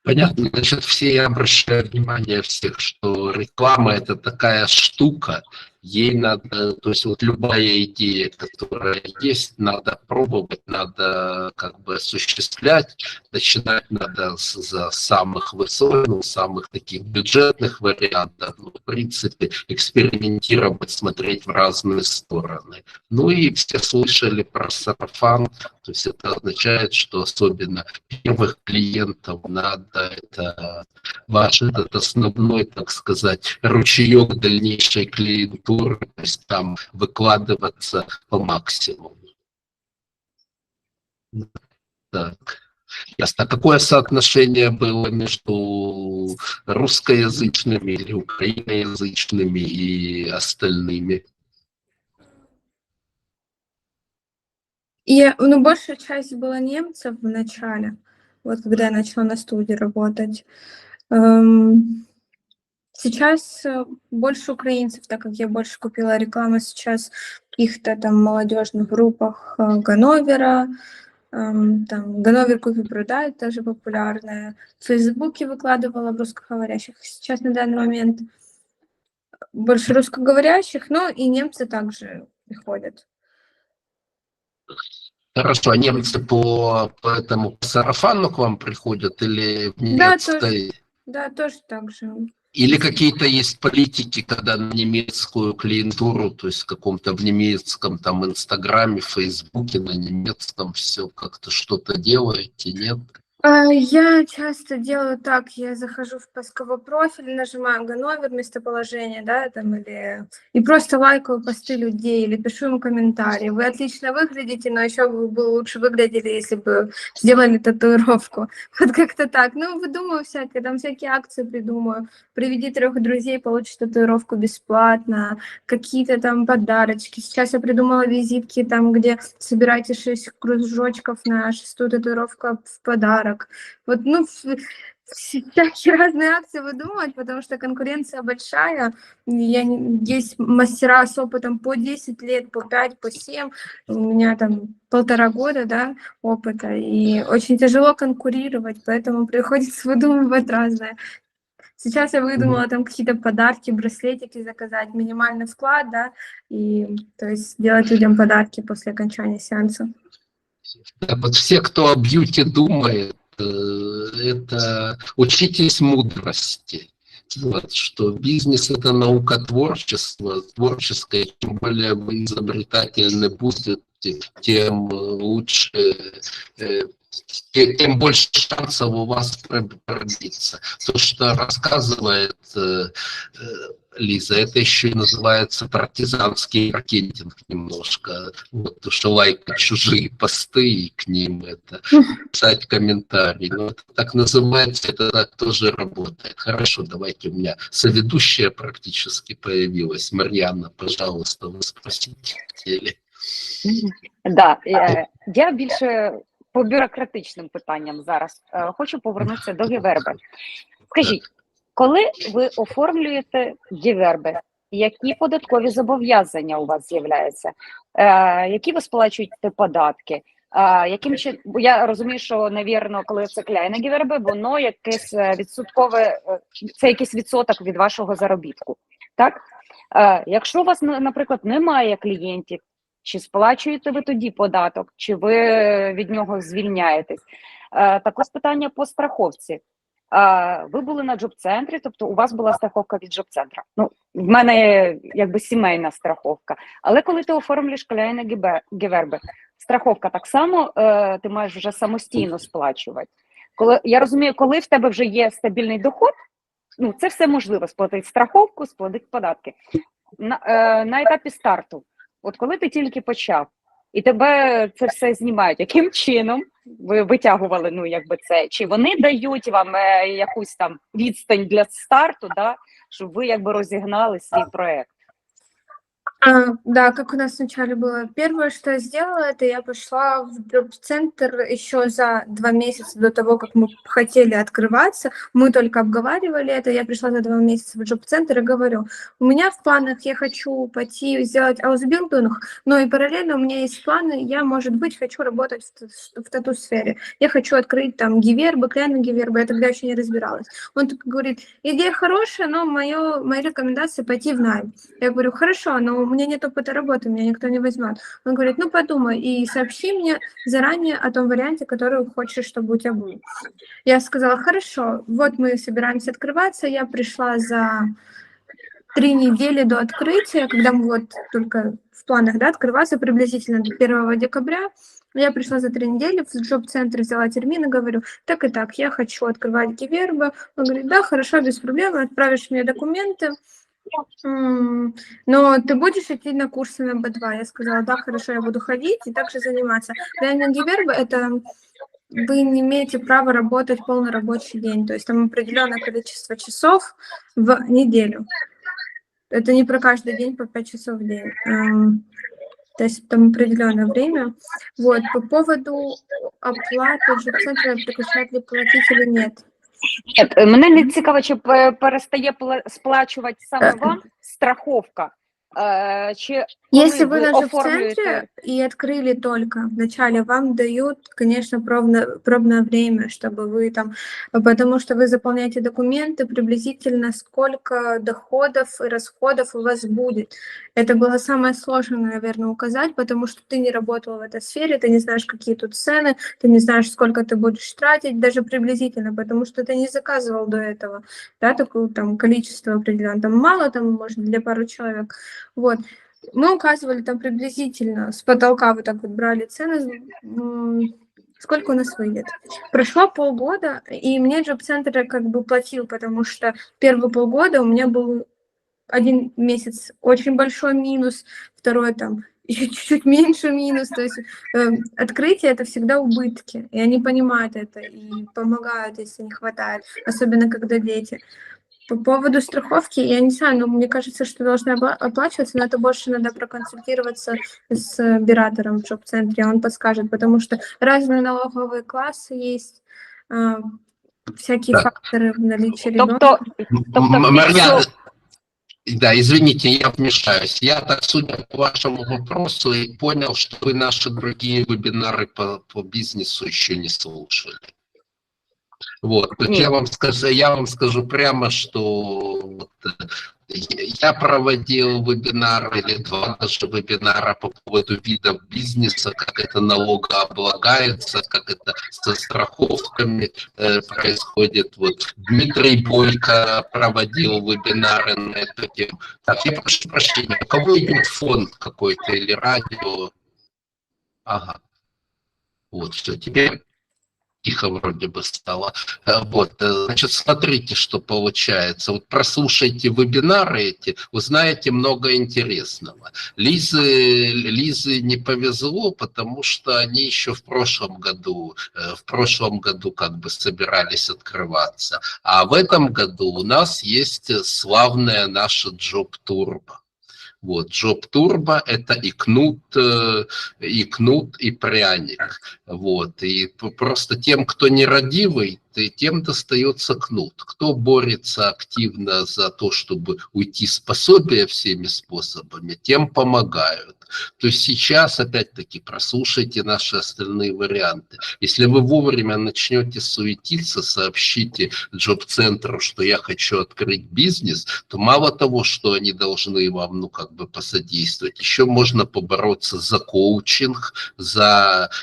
Понятно, значит, все обращают внимание всех, что реклама – это такая штука, ей надо, то есть вот любая идея, которая есть, надо пробовать, надо как бы осуществлять, начинать надо за самых высоких, ну, самых таких бюджетных вариантов, ну, в принципе, экспериментировать, смотреть в разные стороны. Ну и все слышали про сарафан, то есть это означает, что особенно первых клиентов надо, это ваш этот основной, так сказать, ручеек дальнейшей клиентуры, то есть там выкладываться по максимуму. Так. Ясно. Какое соотношение было между русскоязычными или украиноязычными и остальными? И, ну, большая часть была немцев в начале, вот когда я начала на студии работать. Сейчас больше украинцев, так как я больше купила рекламу сейчас в каких-то там молодежных группах Ганновера, там Ганновер купи-продай, тоже популярная. В Фейсбуке выкладывала в русскоговорящих. Сейчас на данный момент больше русскоговорящих, но и немцы также приходят. Хорошо, а немцы по этому по сарафану к вам приходят или в Да, немецкой? Да, тоже так же. Или какие-то есть политики, когда на немецкую клиентуру, то есть в каком-то в немецком там Инстаграме, Фейсбуке, на немецком все как-то что-то делаете, нет? Я часто делаю так, я захожу в поисковой профиль, нажимаю Ганновер, местоположение, да, там, или... И просто лайкаю посты людей, или пишу им комментарии. Вы отлично выглядите, но еще вы бы лучше выглядели, если бы сделали татуировку. Вот как-то так. Ну, выдумываю всякие, там всякие акции придумаю. Приведи 3 друзей, получишь татуировку бесплатно, какие-то там подарочки. Сейчас я придумала визитки, там, где собирайте 6 кружочков на 6-ю татуировку в подарок. Вот, ну, всякие разные акции выдумывать, потому что конкуренция большая. Есть мастера с опытом по 10 лет, по 5, по 7. У меня там 1,5 года, да, опыта. И очень тяжело конкурировать, поэтому приходится выдумывать разное. Сейчас я выдумала там какие-то подарки, браслетики заказать, минимальный вклад, да, и то есть делать людям подарки после окончания сеанса. Да, вот все, кто о бьюти думает, это учитесь мудрости. Вот, что бизнес – это наука творчества, творческое, чем более вы изобретательны будете, тем лучше, тем больше шансов у вас пробиться. То, что рассказывает Лиза, это еще и называется партизанский маркетинг немножко. Вот, то, что лайкать чужие посты и к ним это писать комментарии. Но это так называется, это так тоже работает. Хорошо, давайте, у меня соведущая практически появилась. Мар'яна, пожалуйста, вы спросите хотели. Да, я більше по бюрократичним питанням зараз. Хочу повернутися до Гіверби. Скажіть, коли ви оформлюєте Гіверби, які податкові зобов'язання у вас з'являються? Які ви сплачуєте податки? Яким чином, бо я розумію, що, навірно, коли це кляйне Гіверби, воно якесь відсоткове, це якийсь відсоток від вашого заробітку, так? Якщо у вас, наприклад, немає клієнтів, чи сплачуєте ви тоді податок, чи ви від нього звільняєтесь? Також питання по страховці. Ви були на джоб-центрі, тобто у вас була страховка від джоб-центра. Ну, в мене якби сімейна страховка. Але коли ти оформлюєш кляйне Гіверби, страховка так само ти маєш вже самостійно сплачувати. Я розумію, коли в тебе вже є стабільний доход, ну, це все можливо, сплатити страховку, сплатити податки. На етапі старту, от коли ти тільки почав, і тебе це все знімають, яким чином ви витягували, ну, якби це, чи вони дають вам якусь там відстань для старту, да, щоб ви якби розігнали свій проект? Да, как у нас вначале было. Первое, что я сделала, это я пошла в джоб-центр еще за 2 месяца до того, как мы хотели открываться. Мы только обговаривали это. Я пришла за 2 месяца в джоб-центр и говорю, у меня в планах я хочу пойти сделать аусбилдинг, но и параллельно у меня есть планы, я, может быть, хочу работать в тату-сфере. Я хочу открыть там гивербы, кляйны гивербы, я тогда еще не разбиралась. Он так говорит, идея хорошая, но моя рекомендация пойти в найм. Я говорю, хорошо, но у меня нет опыта работы, меня никто не возьмет. Он говорит, ну подумай и сообщи мне заранее о том варианте, который хочешь, чтобы у тебя был. Я сказала, хорошо, вот мы собираемся открываться, я пришла за 3 недели до открытия, когда мы вот только в планах, да, открываться приблизительно до 1 декабря. Я пришла за 3 недели в джоб-центр, взяла термин и говорю, так и так, я хочу открывать гивербы. Он говорит, да, хорошо, без проблем, отправишь мне документы. Но ты будешь идти на курсы на B2? Я сказала, да, хорошо, я буду ходить и также заниматься. Реально гивербы – это вы не имеете права работать полный рабочий день, то есть там определенное количество часов в неделю. Это не про каждый день по 5 часов в день. То есть там определенное время. Вот, по поводу оплаты джоб-центра, прекращать ли платить или нет. Мене не цікаво, чи перестає сплачувати саме вам страховка, чи если вы ви на оформлюєте... джоб-центре и открыли только вначале, вам дают, конечно, пробное время, чтобы вы там, потому что вы заполняете документы, приблизительно сколько доходов и расходов у вас будет. Это было самое сложное, наверное, указать, потому что ты не работал в этой сфере, ты не знаешь, какие тут цены, ты не знаешь, сколько ты будешь тратить, даже приблизительно, потому что ты не заказывал до этого, да, такое там количество определенное, там мало, там, может, для пару человек, вот. Мы указывали там приблизительно, с потолка вот так вот брали цены, сколько у нас выйдет. Прошло полгода, и мне джоб-центр как бы платил, потому что первые полгода у меня был 1 месяц очень большой минус, второй там еще чуть-чуть меньше минус, то есть открытие – это всегда убытки, и они понимают это и помогают, если не хватает, особенно когда дети. По поводу страховки, я не знаю, но мне кажется, что должна оплачиваться, но это больше надо проконсультироваться с оператором в джоб-центре, он подскажет, потому что разные налоговые классы есть, всякие факторы наличия ребенка. Марьяна, да, извините, я вмешаюсь. Я так, судя по вашему вопросу, и понял, что вы наши другие вебинары по бизнесу еще не слушали. Вот, я вам скажу прямо, что вот, я проводил вебинар или 2 даже вебинара по поводу видов бизнеса, как это налогооблагается, как это со страховками происходит. Вот Дмитрий Бойко проводил вебинары на эту тему. Так, я прошу прощения, у кого идет фонд какой-то или радио? Ага. Вот, все, теперь тихо вроде бы стало. Вот, значит, смотрите, что получается. Вот прослушайте вебинары эти, узнаете много интересного. Лизе не повезло, потому что они еще в прошлом году как бы собирались открываться. А в этом году у нас есть славная наша Job Turbo. Вот, Job Turbo – это и кнут, и пряник. Вот, и просто тем, кто нерадивый, тем достается кнут. Кто борется активно за то, чтобы уйти с пособия всеми способами, тем помогают. То есть сейчас, опять-таки, прослушайте наши остальные варианты. Если вы вовремя начнете суетиться, сообщите джоб-центру, что я хочу открыть бизнес, то мало того, что они должны вам, посодействовать, еще можно побороться за коучинг,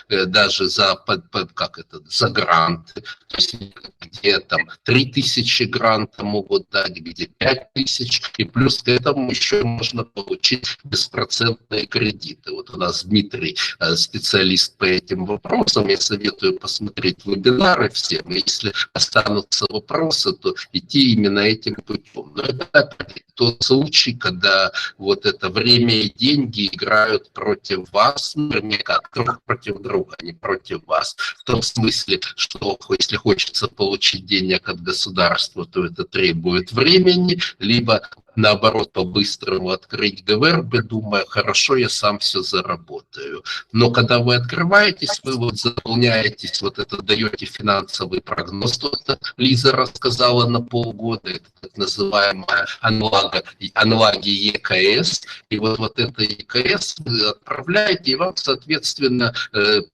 даже за гранты. То есть где там 3000 гранта могут дать, где 5000, и плюс к этому еще можно получить беспроцентные кредиты. Вот у нас Дмитрий, специалист по этим вопросам, я советую посмотреть вебинары всем, и если останутся вопросы, то идти именно этим путем. Но это тот случай, когда вот это время и деньги играют против вас, вернее, как друг против друга, а не против вас. В том смысле, что если хочется получить денег от государства, то это требует времени, либо наоборот, по-быстрому открыть ГВРБ, думая, хорошо, я сам все заработаю. Но когда вы открываетесь, вы вот заполняетесь, вот это даете финансовый прогноз, то Лиза рассказала на полгода, это так называемая аналоги ЕКС, и вот это ЕКС вы отправляете, и вам, соответственно,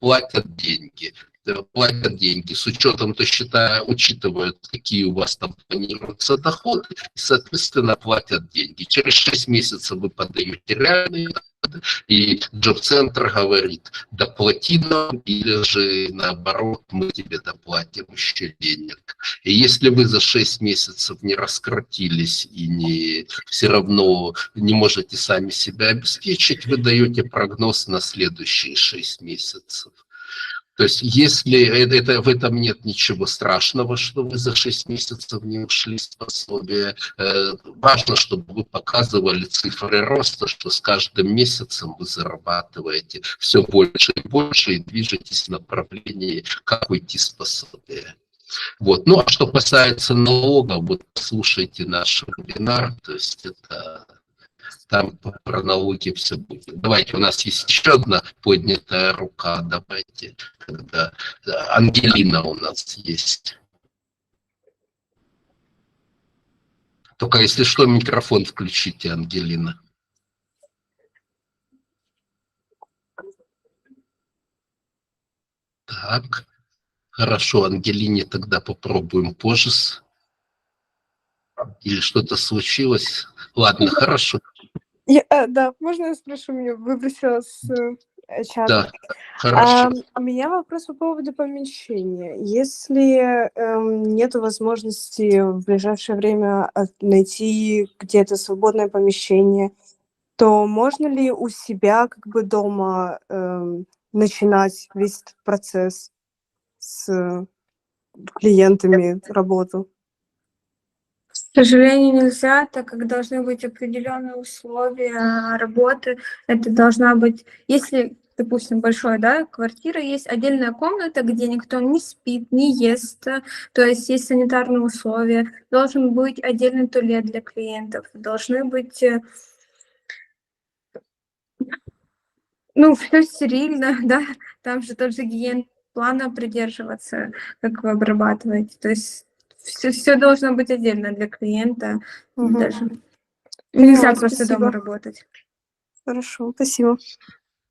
платят деньги. С учетом, то считая, учитывают, какие у вас там планируются доходы, и, соответственно, платят деньги. Через 6 месяцев вы подаете реальные доходы, и Джоб-центр говорит, доплати нам, или же наоборот, мы тебе доплатим еще денег. И если вы за 6 месяцев не раскрутились и все равно не можете сами себя обеспечить, вы даете прогноз на следующие 6 месяцев. То есть, если в этом нет ничего страшного, что вы за 6 месяцев не ушли с пособия, важно, чтобы вы показывали цифры роста, что с каждым месяцем вы зарабатываете все больше и больше и движетесь в направлении, как уйти с пособия. Вот. Ну, а что касается налогов, вот слушайте наш вебинар, то есть это... Там про налоги все будет. Давайте, у нас есть еще одна поднятая рука. Давайте, когда Ангелина у нас есть. Только если что, микрофон включите, Ангелина. Так, хорошо, Ангелине тогда попробуем позже. Или что-то случилось? Ладно, хорошо. Да, можно я спрошу, меня выбросила с чата. Да, хорошо. У меня вопрос по поводу помещения. Если нет возможности в ближайшее время найти где-то свободное помещение, то можно ли у себя как бы дома начинать весь этот процесс с клиентами, работу? К сожалению, нельзя, так как должны быть определенные условия работы. Это должна быть, если, допустим, большая, да, квартира, есть отдельная комната, где никто не спит, не ест, то есть есть санитарные условия. Должен быть отдельный туалет для клиентов, должны быть, ну, все стерильно, да, там же тот же гигиен-плана придерживаться, как вы обрабатываете, то есть все должно быть отдельно для клиента. Даже нельзя просто спасибо. дома работать. Хорошо, спасибо.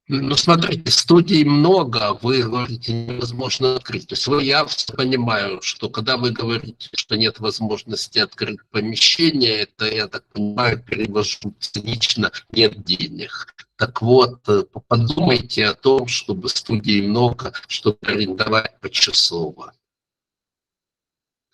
Ну, смотрите, студий много, вы говорите, невозможно открыть. То есть я понимаю, что когда вы говорите, что нет возможности открыть помещение, это, я так понимаю, перевожу цинично, нет денег. Так вот, подумайте о том, чтобы студий много, чтобы арендовать почасово.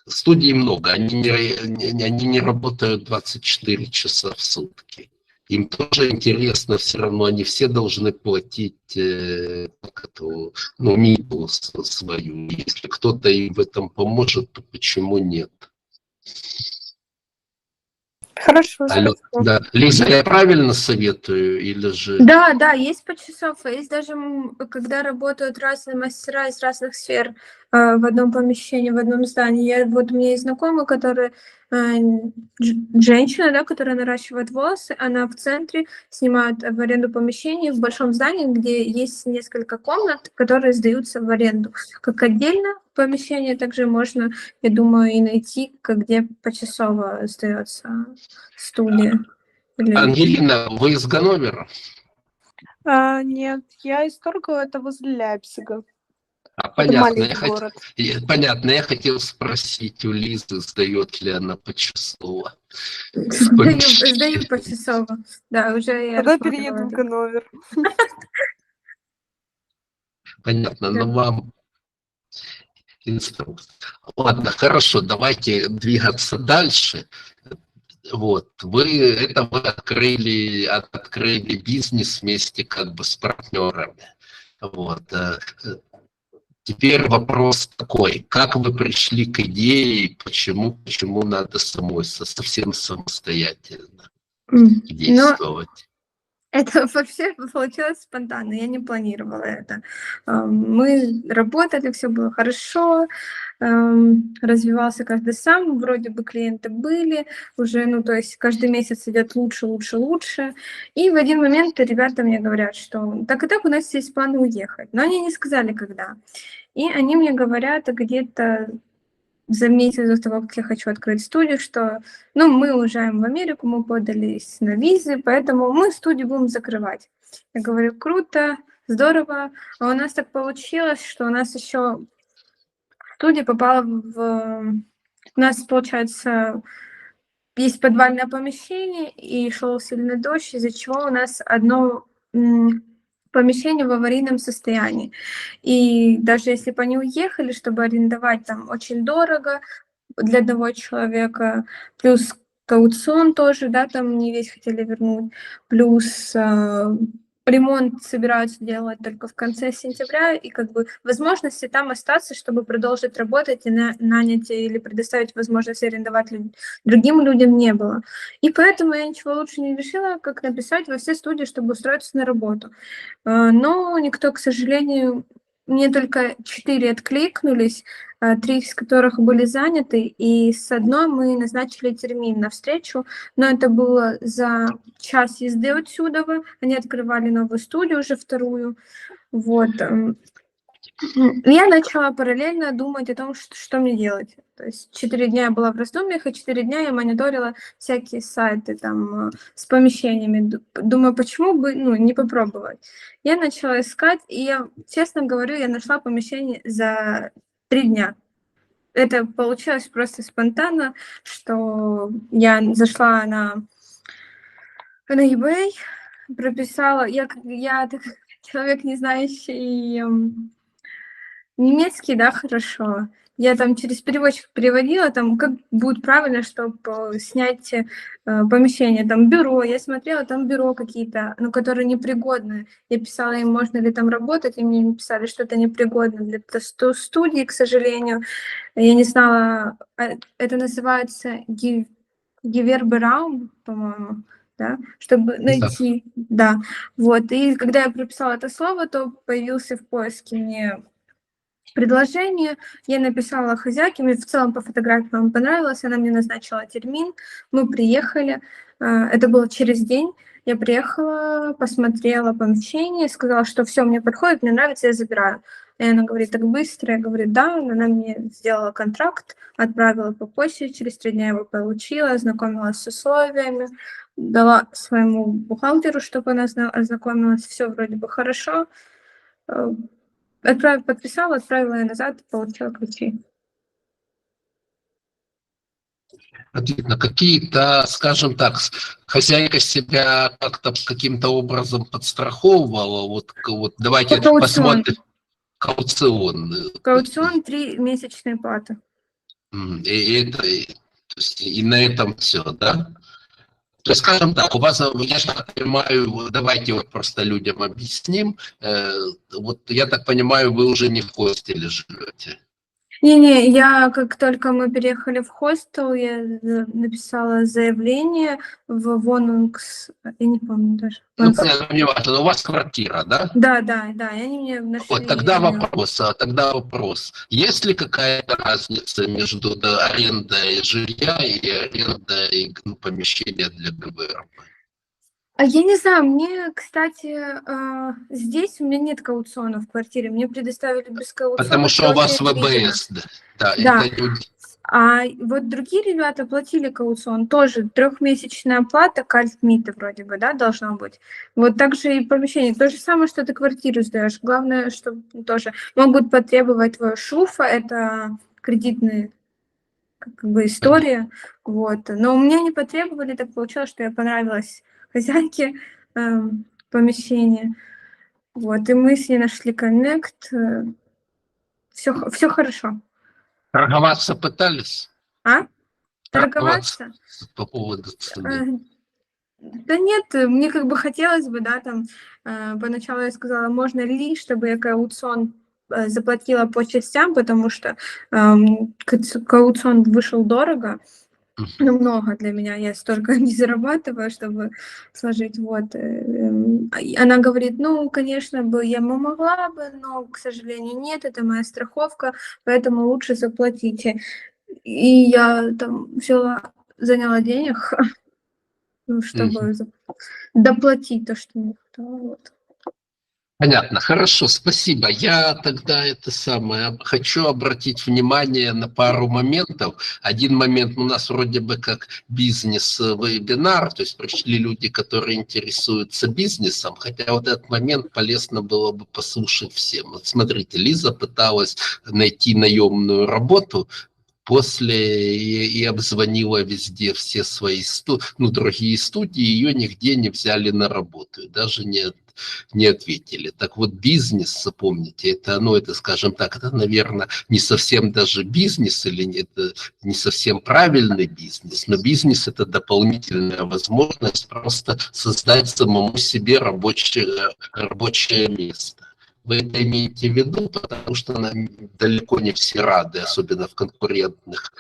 Студий много, они не работают 24 часа в сутки. Им тоже интересно, все равно они все должны платить МИПу свою. Если кто-то им в этом поможет, то почему нет? Хорошо, Алло, спасибо. да. Лиза, я правильно советую или же... Да, есть почасов, есть даже, когда работают разные мастера из разных сфер в одном помещении, в одном здании. Вот у меня есть знакомая, которая женщина, да, которая наращивает волосы, она в центре снимает в аренду помещение в большом здании, где есть несколько комнат, которые сдаются в аренду. Как отдельно помещение, также можно, я думаю, и найти, где почасово сдается студия. Ангелина, вы из Ганновера? Нет, я из Торгова, это возле Ляйпцига. Понятно. Город. Понятно. Я хотел спросить у Лизы, сдает ли она почасово. Сдаю почасово. Да, уже я Тогда перееду в Ганновер. Понятно, но вам инструкция. Ладно, хорошо, давайте двигаться дальше. Вот, вы открыли бизнес вместе как бы с партнерами. Вот. Теперь вопрос такой, как вы пришли к идее, почему совсем самостоятельно действовать? Это вообще получилось спонтанно, я не планировала это. Мы работали, все было хорошо, развивался каждый сам, вроде бы клиенты были, уже, ну, то есть каждый месяц идет лучше, лучше, лучше. И в один момент ребята мне говорят, что так и так у нас есть планы уехать, но они не сказали, когда. И они мне говорят где-то за месяц до того, как я хочу открыть студию, что, ну, мы уезжаем в Америку, мы подались на визы, поэтому мы студию будем закрывать. Я говорю, круто, здорово. А у нас так получилось, что у нас еще студия попала в... У нас, получается, есть подвальное помещение, и шел сильный дождь, из-за чего у нас одно помещение в аварийном состоянии. И даже если бы они уехали, чтобы арендовать там очень дорого для одного человека, плюс кауцион тоже, да, там не весь хотели вернуть, плюс ремонт собираются делать только в конце сентября, и как бы возможности там остаться, чтобы продолжить работать и нанять или предоставить возможность арендовать другим людям не было. И поэтому я ничего лучше не решила, как написать во все студии, чтобы устроиться на работу. Но никто, к сожалению, мне только 4 откликнулись, 3 из которых были заняты, и с одной мы назначили термин на встречу, но это было за час езды отсюда. Они открывали новую студию, уже вторую. Вот. Я начала параллельно думать о том, что мне делать. То есть 4 дня я была в раздумьях, и 4 дня я мониторила всякие сайты там с помещениями. Думаю, почему бы не попробовать. Я начала искать, и я, честно говорю, я нашла помещение за 3 дня. Это получилось просто спонтанно, что я зашла на eBay, прописала, я так, человек, не знающий немецкий, да, хорошо. Я там через переводчик переводила, там, как будет правильно, чтобы снять помещение, там, бюро. Я смотрела, там бюро какие-то, ну, которые непригодны. Я писала им, можно ли там работать, и мне написали, что это непригодно для студии, к сожалению. Я не знала, это называется Gewerbeраum, по-моему, да, чтобы найти, да, вот. И когда я прописала это слово, то появился в поиске мне предложение, я написала хозяйке, мне в целом по фотографиям понравилось, она мне назначила термин, мы приехали, это было через день, я приехала, посмотрела помещение, сказала, что все мне подходит, мне нравится, я забираю. И она говорит, так быстро? Я говорю, да, она мне сделала контракт, отправила по почте, через 3 дня я его получила, ознакомилась с условиями, дала своему бухгалтеру, чтобы она ознакомилась, все вроде бы хорошо. Подписала, отправила я назад, получила ключи. Отлично. Какие-то, скажем так, хозяйка себя как-то каким-то образом подстраховывала? Вот давайте посмотрим. Кауцион. Кауцион 3 месячные платы. И на этом все, да? То есть, скажем так, у вас, я же так понимаю, давайте вот просто людям объясним, вот я так понимаю, вы уже не в хостеле живете. Не-не, я как только мы переехали в хостел, я написала заявление в Вонунгс, я не помню даже. Ну, понятно, не важно, но у вас квартира, да? Да, и они мне нашли. Вот тогда вопрос. Есть ли какая-то разница между арендой жилья и арендой помещения для ГВР? А я не знаю, мне, кстати, здесь у меня нет кауциона в квартире, мне предоставили без кауциона. Потому что у вас ВБС, да. А вот другие ребята платили кауцион, тоже 3-месячная оплата, кальтмита вроде бы, да, должна быть. Вот так же и помещение, то же самое, что ты квартиру сдаешь. Главное, что тоже могут потребовать твою шуфа, это кредитная как бы история, вот. Но у меня не потребовали, так получилось, что я понравилась хозяйке помещения, вот, и мы с ней нашли коннект, все хорошо. Торговаться пытались? Торговаться? По поводу цены. Да нет, мне как бы хотелось бы, да, там, поначалу я сказала, можно ли, чтобы я кауцион заплатила по частям, потому что кауцион вышел дорого, Ну, много для меня, я столько не зарабатываю, чтобы сложить, вот. Она говорит, ну, конечно бы, я могла бы, но, к сожалению, нет, это моя страховка, поэтому лучше заплатите. И я там заняла денег, ну, чтобы доплатить то, что мне хватало, вот. Понятно, хорошо, спасибо. Я тогда это самое хочу обратить внимание на пару моментов. Один момент у нас вроде бы как бизнес-вебинар, то есть пришли люди, которые интересуются бизнесом, хотя вот этот момент полезно было бы послушать всем. Вот смотрите, Лиза пыталась найти наемную работу, после и обзвонила везде все свои другие студии, ее нигде не взяли на работу, и даже не ответили. Так вот, бизнес, запомните, это, скажем так, это, наверное, не совсем даже бизнес, или это не совсем правильный бизнес, но бизнес – это дополнительная возможность просто создать самому себе рабочее место. Вы это имеете в виду, потому что далеко не все рады, особенно в конкурентных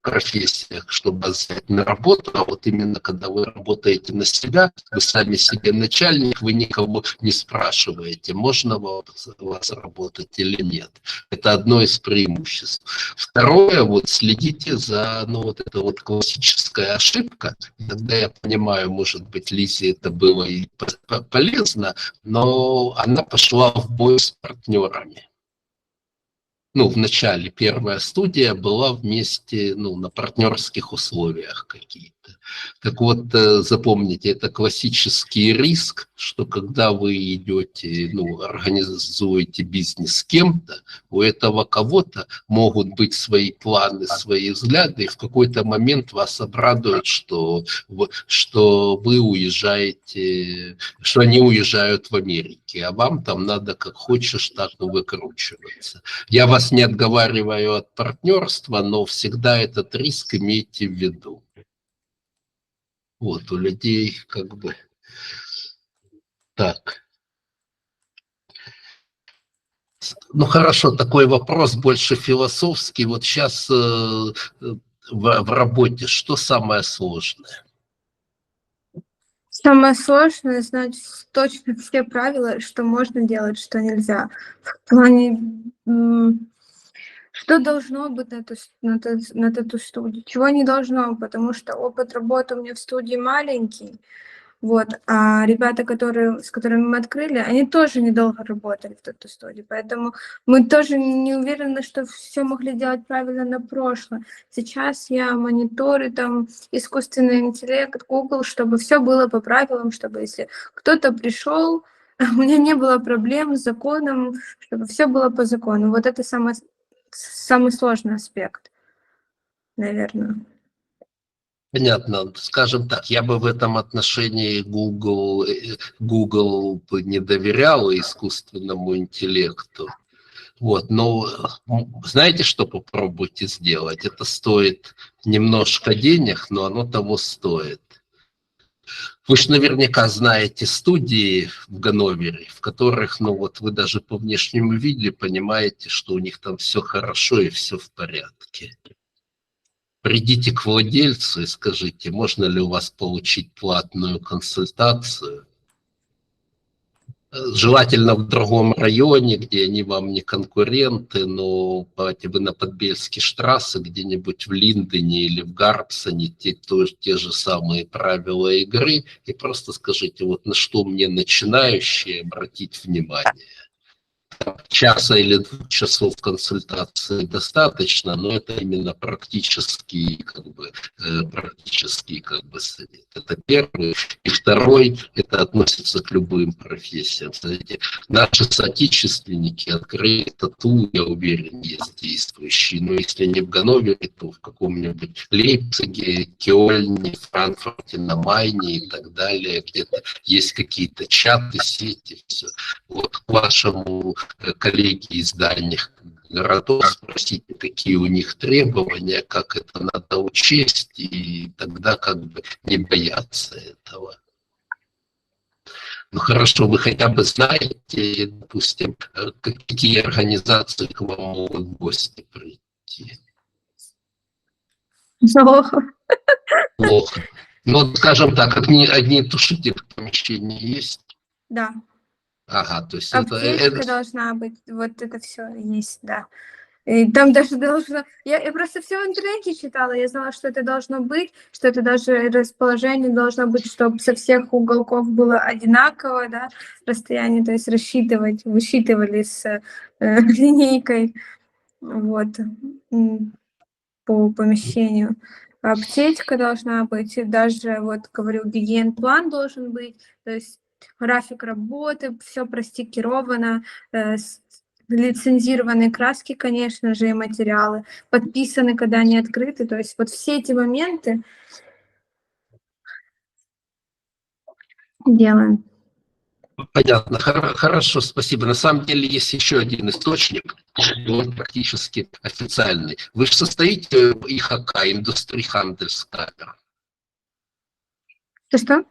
профессиях, чтобы взять на работу, а вот именно когда вы работаете на себя, вы сами себе начальник, вы никого не спрашиваете, можно у вас работать или нет. Это одно из преимуществ. Второе, вот следите за, вот эта вот классическая ошибка, иногда я понимаю, может быть, Лизе это было и полезно, но она пошла в бой с партнерами. В начале первая студия была вместе, на партнерских условиях какие-то. Так вот, запомните, это классический риск, что когда вы идете, организуете бизнес с кем-то, у этого кого-то могут быть свои планы, свои взгляды, и в какой-то момент вас обрадует, что вы уезжаете, что они уезжают в Америке, а вам там надо как хочешь, так выкручиваться. Я вас не отговариваю от партнерства, но всегда этот риск имейте в виду. Вот, у людей как бы так. Хорошо, такой вопрос больше философский. Вот сейчас в работе что самое сложное? Самое сложное — знать точно все правила, что можно делать, что нельзя. В плане, что должно быть на эту студию, чего не должно, потому что опыт работы у меня в студии маленький. Вот, а ребята, с которыми мы открыли, они тоже недолго работали в эту студию, поэтому мы тоже не уверены, что все могли делать правильно на прошлое. Сейчас я мониторю там искусственный интеллект, Google, чтобы все было по правилам, чтобы если кто-то пришел, у меня не было проблем с законом, чтобы все было по закону. Вот это самый сложный аспект, наверное. Понятно. Скажем так, я бы в этом отношении Google бы не доверял искусственному интеллекту. Вот, но знаете, что попробуйте сделать? Это стоит немножко денег, но оно того стоит. Вы же наверняка знаете студии в Ганновере, в которых, вы даже по внешнему виду понимаете, что у них там все хорошо и все в порядке. Придите к владельцу и скажите, можно ли у вас получить платную консультацию. Желательно в другом районе, где они вам не конкуренты, но давайте вы на Подбельской штрассе, где-нибудь в Линдене или в Гарпсоне, те же самые правила игры, и просто скажите, вот на что мне начинающие обратить внимание. Часа или 2 часов консультации достаточно, но это именно практический совет. Это первый. И второй, это относится к любым профессиям. Знаете, наши соотечественники открыли тату, я уверен, есть действующие, но если не в Ганновере, то в каком-нибудь Лейпциге, Кёльне, Франкфурте на Майне и так далее, где-то есть какие-то чаты, сети, все. Вот к вашему коллеги из дальних городов, спросите, какие у них требования, как это надо учесть, и тогда не бояться этого. Хорошо, вы хотя бы знаете, допустим, какие организации к вам могут в гости прийти? Плохо. Плохо. Ну, вот, скажем так, одни тушители в помещении есть? Да. Ага, то есть Аптечка должна быть, вот это все есть, да. И там даже должно... Я просто все в интернете читала, я знала, что это должно быть, что это даже расположение должно быть, чтобы со всех уголков было одинаково, да, расстояние, то есть высчитывали с линейкой, вот, по помещению. Аптечка должна быть, и даже, вот, говорю, гигиен-план должен быть, то есть график работы, все простикировано, лицензированные краски, конечно же, и материалы, подписаны, когда они открыты. То есть вот все эти моменты делаем. Понятно, хорошо, спасибо. На самом деле есть еще один источник, и он практически официальный. Вы же состоите в ИХК, Индустрии Ханделскамер. Что?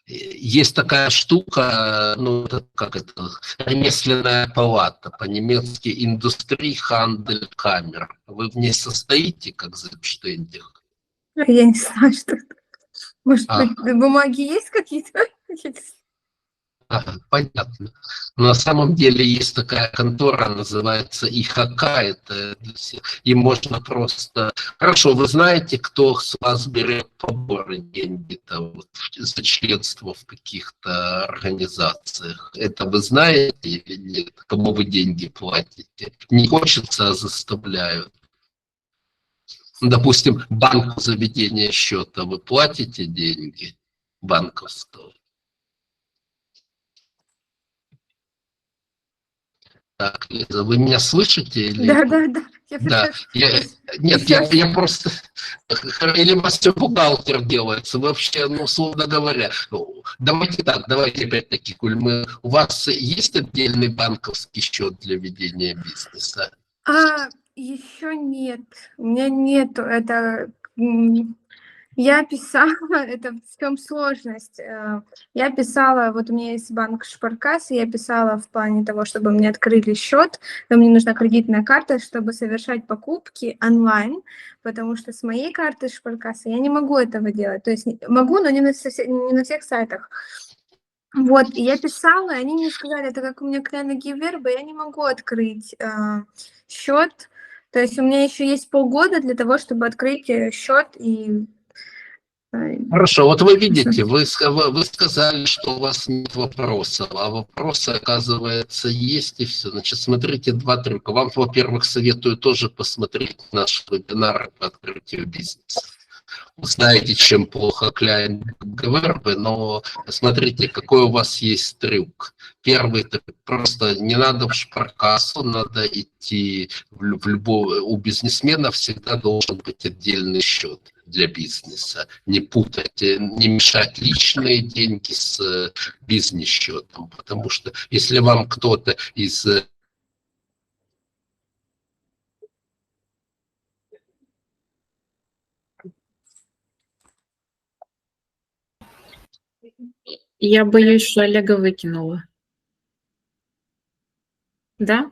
Есть такая штука, ну, как это, ремесленная палата, по-немецки Индустрии Ханделькамер. Вы в ней состоите, как Зельбштендих? Я не знаю, что это. Может А. быть, бумаги есть какие-то? Ага, понятно. Но на самом деле есть такая контора, называется ИХК, это для всех. И можно просто... Хорошо, вы знаете, кто с вас берет поборы деньги-то вот, за членство в каких-то организациях? Это вы знаете или нет? Кому вы деньги платите? Не хочется, а заставляют. Допустим, банку заведения счета вы платите деньги банковского? Так, Лиза, вы меня слышите? Или... Да. Да. Нет, я просто... Или мастер бухгалтер делается. Вообще, ну, условно говоря. Давайте так, давайте опять-таки, коль у вас есть отдельный банковский счет для ведения бизнеса? Еще нет. У меня нету. Это... Я писала, это в чем сложность. Я писала, вот у меня есть банк Шпаркас, и я писала в плане того, чтобы мне открыли счет, но мне нужна кредитная карта, чтобы совершать покупки онлайн, потому что с моей карты Шпаркаса я не могу этого делать. То есть могу, но не на всех сайтах. Вот, и я писала, и они мне сказали, это как у меня клиент Гиверба, я не могу открыть счет. То есть у меня еще есть полгода для того, чтобы открыть счет и... Хорошо, вот вы видите, вы сказали, что у вас нет вопросов, а вопросы, оказывается, есть, и все. Значит, смотрите два трюка. Вам, во-первых, советую тоже посмотреть наш вебинар по открытию бизнеса. Знаете, чем плохо клиент ГВРБ, но смотрите, какой у вас есть трюк. Первый трюк, просто не надо в Шпаркассу, надо идти в любого, у бизнесмена всегда должен быть отдельный счет для бизнеса. Не путать, не мешать личные деньги с бизнес-счетом, потому что если вам кто-то из... Я боюсь, что Олега выкинула. Да?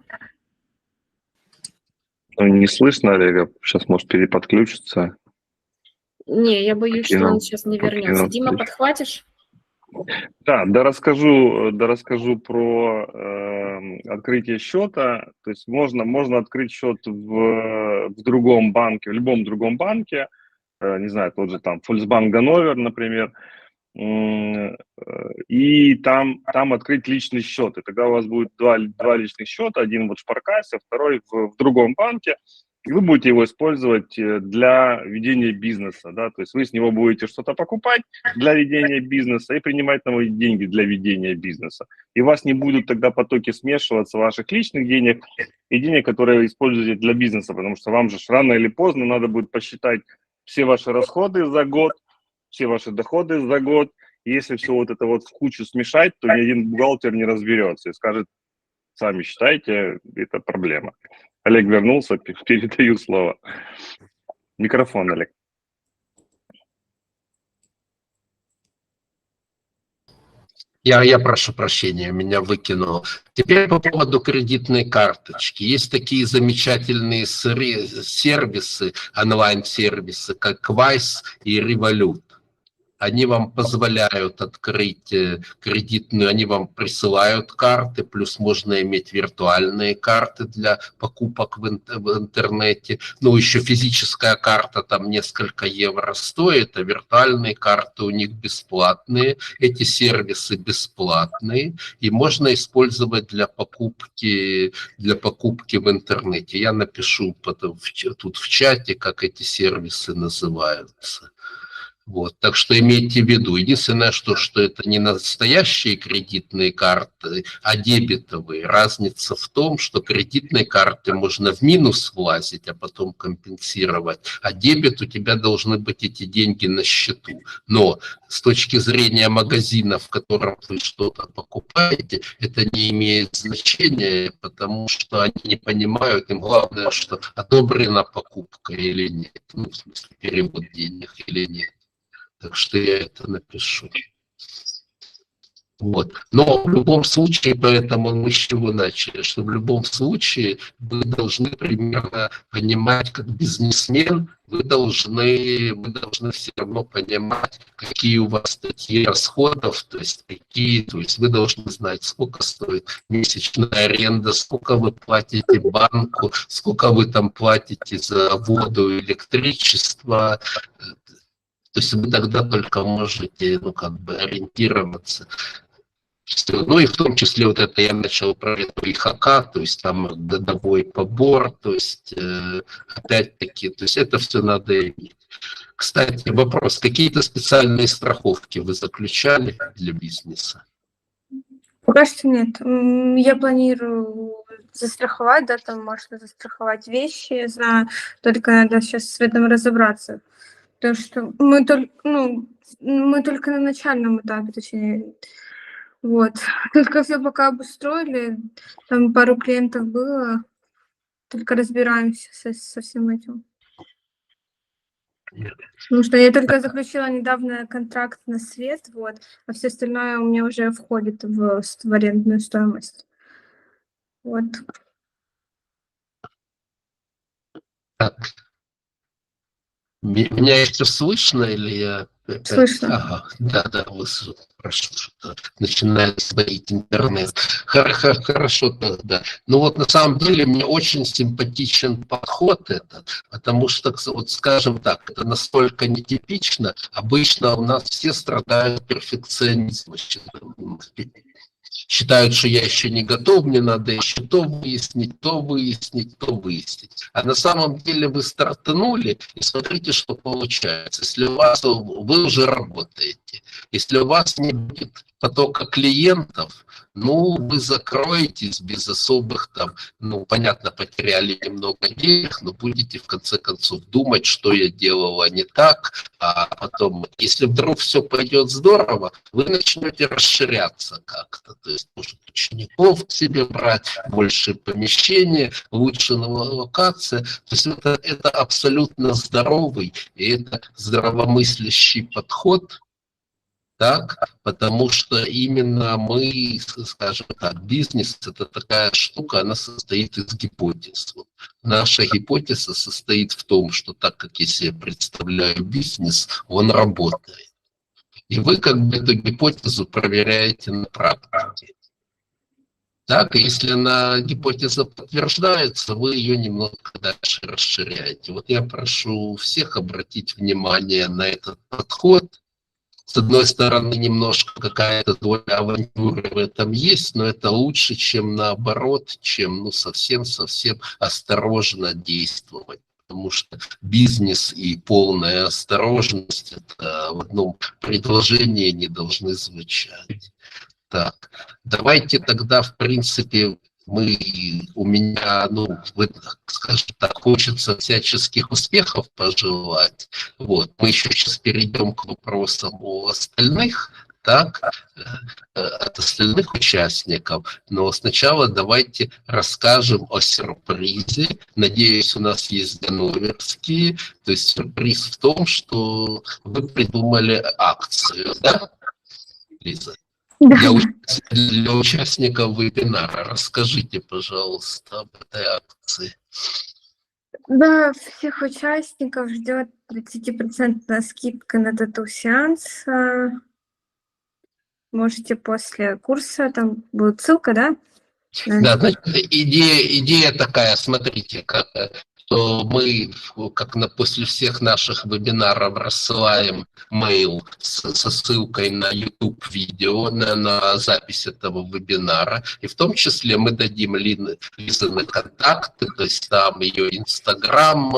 Ну, не слышно Олега, сейчас может переподключиться. Не, я боюсь, что он сейчас не вернется. покинул. Дима, подхватишь? Да, расскажу про открытие счета. То есть можно открыть счет в другом банке, в любом другом банке, не знаю, тот же там Volksbank Ганновер, например, и там открыть личный счет. И тогда у вас будет два личных счета, один вот в Шпаркассе, второй в другом банке. И вы будете его использовать для ведения бизнеса, да, то есть вы с него будете что-то покупать для ведения бизнеса и принимать новые деньги для ведения бизнеса. И у вас не будут тогда потоки смешиваться ваших личных денег и денег, которые вы используете для бизнеса, потому что вам же рано или поздно надо будет посчитать все ваши расходы за год, все ваши доходы за год. И если все вот это вот в кучу смешать, то ни один бухгалтер не разберется и скажет, сами считайте, это проблема. Олег вернулся, передаю слово. Микрофон, Олег. Я прошу прощения, меня выкинуло. Теперь по поводу кредитной карточки. Есть такие замечательные сервисы, онлайн-сервисы, как Wise и Revolut. Они вам позволяют открыть кредитную, они вам присылают карты, плюс можно иметь виртуальные карты для покупок в интернете. Ну, еще физическая карта там несколько евро стоит, а виртуальные карты у них бесплатные. Эти сервисы бесплатные, и можно использовать для покупки в интернете. Я напишу потом тут в чате, как эти сервисы называются. Вот, так что имейте в виду. Единственное, что это не настоящие кредитные карты, а дебетовые. Разница в том, что кредитной карты можно в минус влазить, а потом компенсировать, а дебет у тебя должны быть эти деньги на счету. Но с точки зрения магазина, в котором вы что-то покупаете, это не имеет значения, потому что они не понимают, им главное, что одобрена покупка или нет, ну, в смысле перевод денег или нет. Так что я это напишу. Вот. Но в любом случае, поэтому мы с чего начали, что в любом случае вы должны примерно понимать, как бизнесмен, вы должны все равно понимать, какие у вас статьи расходов, то есть вы должны знать, сколько стоит месячная аренда, сколько вы платите банку, сколько вы там платите за воду, электричество. То есть вы тогда только можете, ориентироваться. Ну и в том числе вот это я начал про эту ИХК, то есть там годовой побор, то есть опять-таки, то есть это все надо иметь. Кстати, вопрос, какие-то специальные страховки вы заключали для бизнеса? Пока что нет. Я планирую застраховать, да, там можно застраховать вещи, я знаю, только надо сейчас с этим разобраться. Потому что мы только на начальном этапе, точнее, вот. Только все пока обустроили, там пару клиентов было, только разбираемся со всем этим. Потому что я только заключила недавно контракт на свет, вот, а все остальное у меня уже входит в арендную стоимость. Вот. Так. Меня еще слышно или я... Слышно. Ага, да, прошу, что начинает сбоить интернет. Хорошо тогда. Ну вот на самом деле мне очень симпатичен подход этот, потому что, вот скажем так, это настолько нетипично. Обычно у нас все страдают перфекционизмом. Считают, что я еще не готов, мне надо еще то выяснить. А на самом деле вы стартанули, и смотрите, что получается. Если вы уже работаете, если у вас не будет потока клиентов, вы закроетесь без особых понятно, потеряли немного денег, но будете в конце концов думать, что я делала не так, а потом, если вдруг все пойдет здорово, вы начнете расширяться как-то, то есть, может, учеников к себе брать, больше помещения, лучше локация, то есть это абсолютно здоровый и это здравомыслящий подход. Так, потому что именно мы, скажем так, бизнес – это такая штука, она состоит из гипотез. Наша гипотеза состоит в том, что так как я себе представляю бизнес, он работает. И вы эту гипотезу проверяете на практике. Так, если гипотеза подтверждается, вы ее немного дальше расширяете. Вот я прошу всех обратить внимание на этот подход. С одной стороны, немножко какая-то доля авантюры в этом есть, но это лучше, чем наоборот, чем совсем-совсем осторожно действовать. Потому что бизнес и полная осторожность это в одном предложении не должны звучать. Так, давайте тогда, в принципе, у меня, скажем так, хочется всяческих успехов пожелать. Вот, мы еще сейчас перейдем к вопросам о остальных, так, от остальных участников. Но сначала давайте расскажем о сюрпризе. Надеюсь, у нас есть ганноверские. То есть сюрприз в том, что вы придумали акцию, да, Лиза? Да. Для участников вебинара расскажите, пожалуйста, об этой акции. Да, всех участников ждет 30% скидка на тату-сеанс. Можете после курса, там будет ссылка, да? Да, значит, идея такая, смотрите, что мы после всех наших вебинаров рассылаем мейл со ссылкой на YouTube видео, на запись этого вебинара, и в том числе мы дадим Лизины контакты, то есть там ее Инстаграм,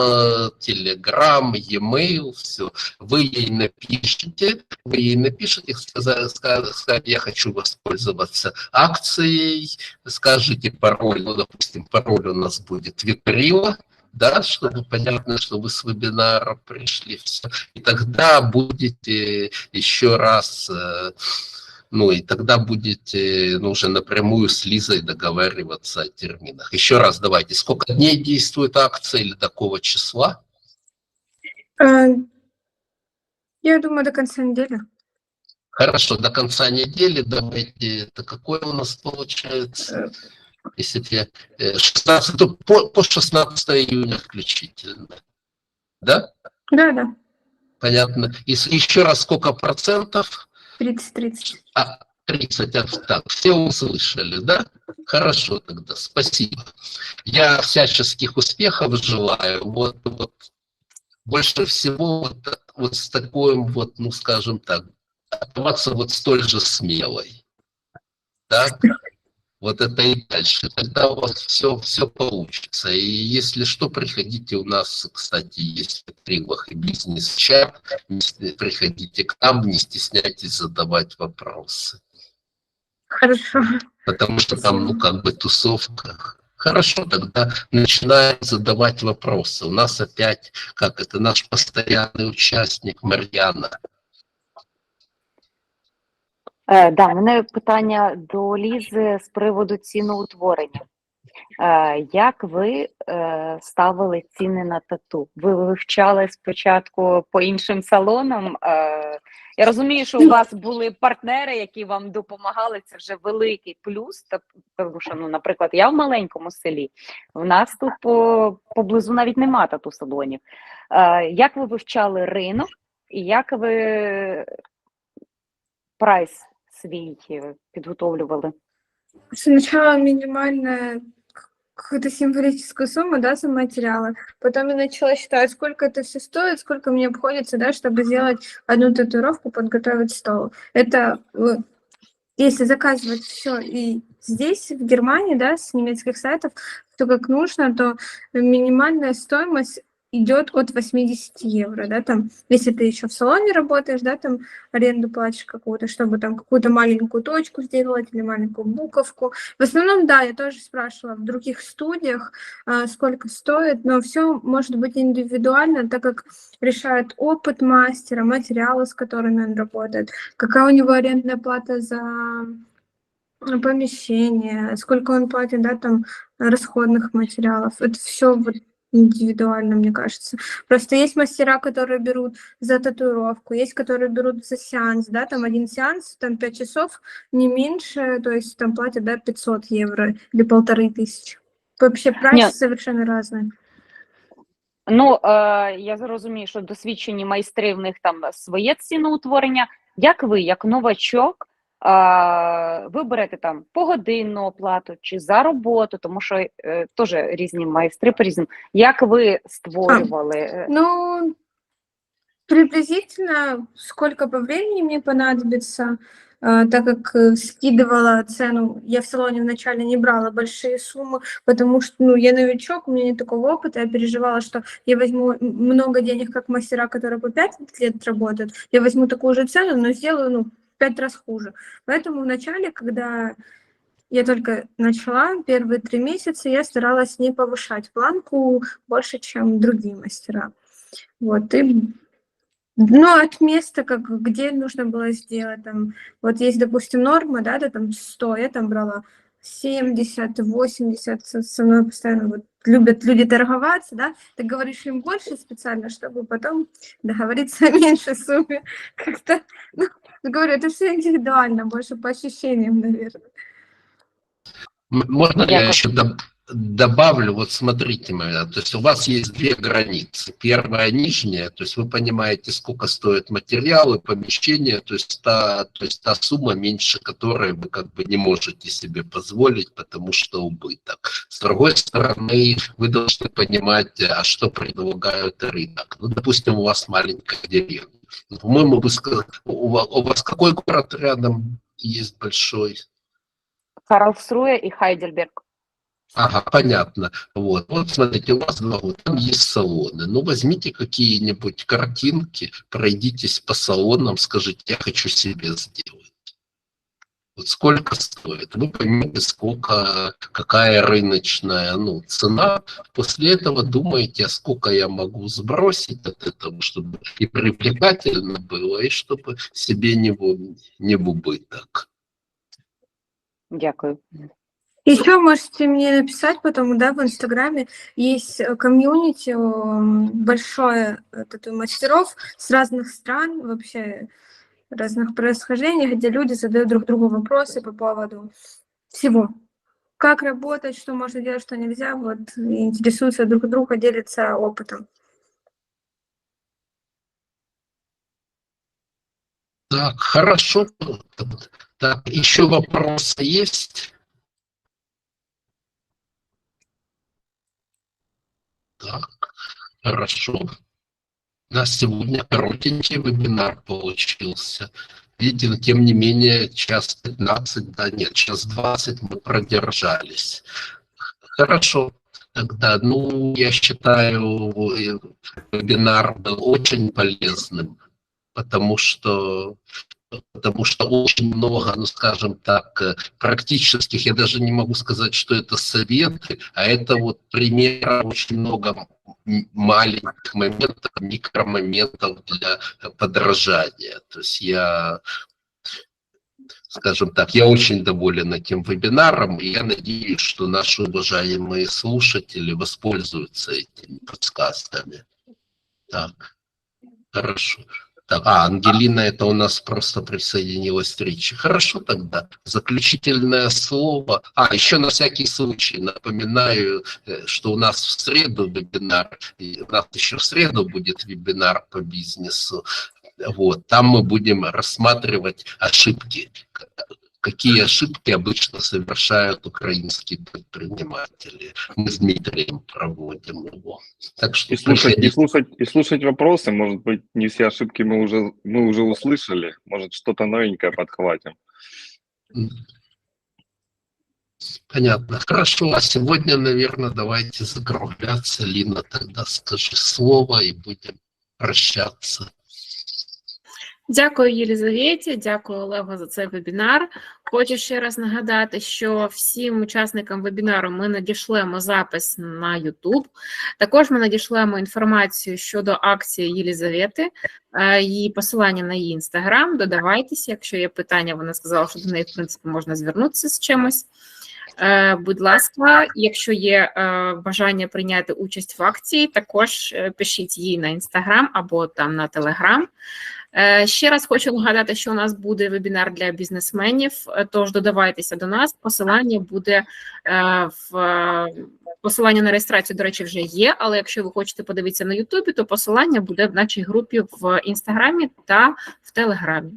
Телеграм, e-mail, все. Вы ей напишите, сказать, я хочу воспользоваться акцией, скажите пароль, ну, допустим, пароль у нас будет Викрила, да, чтобы понятно, что вы с вебинара пришли, все. И тогда будете еще раз, ну, и тогда будете, ну, уже напрямую с Лизой договариваться о терминах. Еще раз давайте, сколько дней действует акция или до какого числа? Я думаю, до конца недели. Хорошо, до конца недели давайте, это какое у нас получается? Если 16, то по 16 июня включительно. Да? Да. Понятно. И еще раз, сколько процентов? 30. 30. Так, все услышали, да? Хорошо тогда, спасибо. Я всяческих успехов желаю. Вот больше всего вот с такой вот, ну, скажем так, оставаться вот столь же смелой. Да? Вот это и дальше. Тогда у вас все получится. И если что, приходите, у нас, кстати, есть в Тригвах и бизнес-чат. Приходите к нам, не стесняйтесь задавать вопросы. Хорошо. Потому что там, ну, как бы тусовка. Хорошо, тогда начинаем задавать вопросы. У нас опять, наш постоянный участник Мар'яна. Да, в мене питання до Лізи з приводу ціноутворення. Як ви ставили ціни на тату? Ви вивчали спочатку по іншим салонам? Я розумію, що у вас були партнери, які вам допомагали, це вже великий плюс, тому що, ну, наприклад, я в маленькому селі, в нас тут поблизу навіть нема тату-салонів. Як ви вивчали ринок і як ви прайс свій підготовлювали? Сначала минимальная какую-то символическую сумму, да, за материалы. Потом я начала считать, сколько это все стоит, сколько мне обходится, да, чтобы сделать одну татуировку, подготовить стол. Это если заказывать все и здесь, в Германии, да, с немецких сайтов, то как нужно, то минимальная стоимость идет от 80 евро, да, там, если ты еще в салоне работаешь, да, там, аренду платишь какую-то, чтобы там какую-то маленькую точку сделать или маленькую буковку. В основном, да, я тоже спрашивала в других студиях, сколько стоит, но все может быть индивидуально, так как решает опыт мастера, материалы, с которыми он работает, какая у него арендная плата за помещение, сколько он платит, да, там, расходных материалов. Это все вот индивидуально, мне кажется. Просто есть мастера, которые берут за татуировку, есть, которые берут за сеанс, да, там один сеанс, там 5 часов, не меньше, то есть там платят, да, 500 евро или 1500. Вообще прайс совершенно разный. Ну, я розумію, що досвідчені майстри, в них там своє ціноутворення. Як ви, як новачок, ви берете там погодинну оплату чи за роботу, тому що теж різні майстри по-різному. Як ви створювали? Ну, приблизительно сколько по времени мне понадобится, так как скидывала цену, я в салоне вначале не брала большие суммы, потому что, ну, я новичок, у меня нет такого опыта, я переживала, что я возьму много денег, как мастера, которые по 5 лет работают, я возьму такую же цену, но сделаю, ну, 5 раз хуже. Поэтому вначале, когда я только начала, первые 3 месяца я старалась не повышать планку больше, чем другие мастера. Вот, и ну, от места, где нужно было сделать, там, вот есть, допустим, норма, да, там 100, я там брала 70, 80, со мной постоянно вот любят люди торговаться, да, ты говоришь им больше специально, чтобы потом договориться о меньшей сумме, как-то, ну, Говорю, это все индивидуально, больше по ощущениям, наверное. Можно я Дякую. еще добавлю? Вот смотрите, Марина, то есть у вас есть две границы. Первая нижняя, то есть вы понимаете, сколько стоят материалы, помещения, то есть та сумма, меньше которой вы как бы не можете себе позволить, потому что убыток. С другой стороны, вы должны понимать, а что предлагает рынок. Ну, допустим, у вас маленькая деревня. По-моему, у вас какой город рядом есть большой? Карлсруэ и Хайдельберг. Ага, понятно. Вот смотрите, у вас два, вот там есть салоны. Ну, возьмите какие-нибудь картинки, пройдитесь по салонам, скажите, я хочу себе сделать. Вот сколько стоит? Вы поймете, какая рыночная цена. После этого думаете, а сколько я могу сбросить от этого, чтобы и привлекательно было, и чтобы себе не в убыток. Дякую. Еще можете мне написать потом, да, в Инстаграме есть комьюнити большое мастеров с разных стран, вообще разных происхождений, где люди задают друг другу вопросы по поводу всего. Как работать, что можно делать, что нельзя, вот, и интересуются друг друга, делятся опытом. Так, хорошо. Так, еще вопросы есть? Так, хорошо. У нас сегодня коротенький вебинар получился. Видите, тем не менее, час 15, да нет, час 20 мы продержались. Хорошо. Тогда, я считаю, вебинар был очень полезным, потому что очень много, скажем так, практических, я даже не могу сказать, что это советы, а это вот примеры, очень много маленьких моментов, микромоментов для подражания. То есть скажем так, я очень доволен этим вебинаром, и я надеюсь, что наши уважаемые слушатели воспользуются этими подсказками. Так, хорошо. Так, Ангелина, это у нас просто присоединилась к речи. Хорошо тогда. Заключительное слово. Еще на всякий случай напоминаю, что у нас в среду вебинар, и у нас еще в среду будет вебинар по бизнесу. Вот, там мы будем рассматривать ошибки. Какие ошибки обычно совершают украинские предприниматели. Мы с Дмитрием проводим его. Так что и слушать вопросы, может быть, не все ошибки мы уже услышали, может, что-то новенькое подхватим. Понятно. Хорошо. А сегодня, наверное, давайте закругляться. Лина, тогда скажи слово і будемо прощатися. Дякую Єлізаветі, дякую Олегу за цей вебінар. Хочу ще раз нагадати, що всім учасникам вебінару ми надішлемо запис на YouTube. Також ми надішлемо інформацію щодо акції Єлізавети, її посилання на її Instagram. Додавайтеся, якщо є питання, вона сказала, що до неї, в принципі, можна звернутися з чимось. Будь ласка, якщо є бажання прийняти участь в акції, також пишіть їй на Instagram або там на Telegram. Ще раз хочу нагадати, що у нас буде вебінар для бізнесменів, тож додавайтеся до нас, посилання буде посилання на реєстрацію, до речі, вже є, але якщо ви хочете подивитися на Ютубі, то посилання буде в нашій групі в Інстаграмі та в Телеграмі.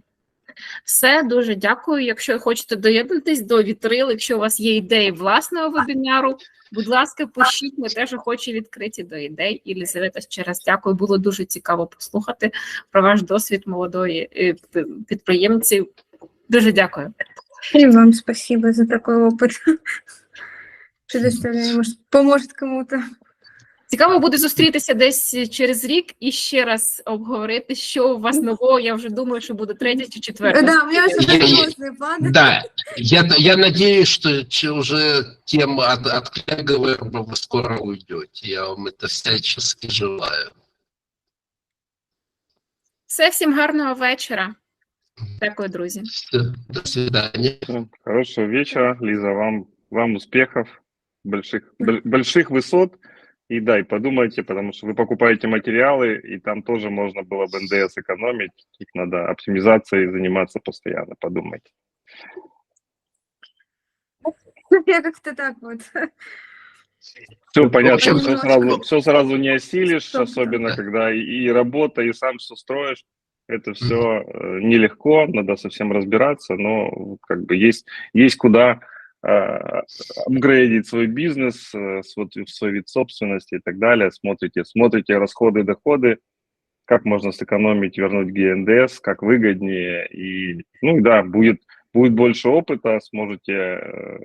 Все, дуже дякую. Якщо хочете доєднатись до вітрил, якщо у вас є ідеї власного вебінару, будь ласка, пишіть, ми теж охочі відкриті до ідей. Єлізавета, ще раз дякую, було дуже цікаво послухати про ваш досвід молодої підприємці. Дуже дякую. И вам спасибо за такой опыт. Предоставляю, может, поможет кому-то. Цікаво буде зустрітися десь через рік і ще раз обговорити, що у вас нового. Я вже думаю, що буде третя чи четверта. Да, у меня уже грандиозные планы. Да, я надеюсь, что уже тема от Клеговой вы скоро уйдете. Я вам это всячески желаю. Все, всім гарного вечора. Дякую, друзі. Все, до свидания. Хорошего вечера, Лиза, вам успехов, больших высот И да, и подумайте, потому что вы покупаете материалы, и там тоже можно было бы НДС экономить. Их надо оптимизацией заниматься постоянно, подумайте. Я как-то так вот. Все понятно, общем, все сразу не осилишь, Стоп, особенно да. когда и работа, и сам все строишь. Это все нелегко, надо совсем разбираться, но как бы есть куда апгрейдить свой бизнес, свой вид собственности и так далее. Смотрите расходы, доходы, как можно сэкономить, вернуть ГНДС, как выгоднее. И, ну да, будет больше опыта, сможете,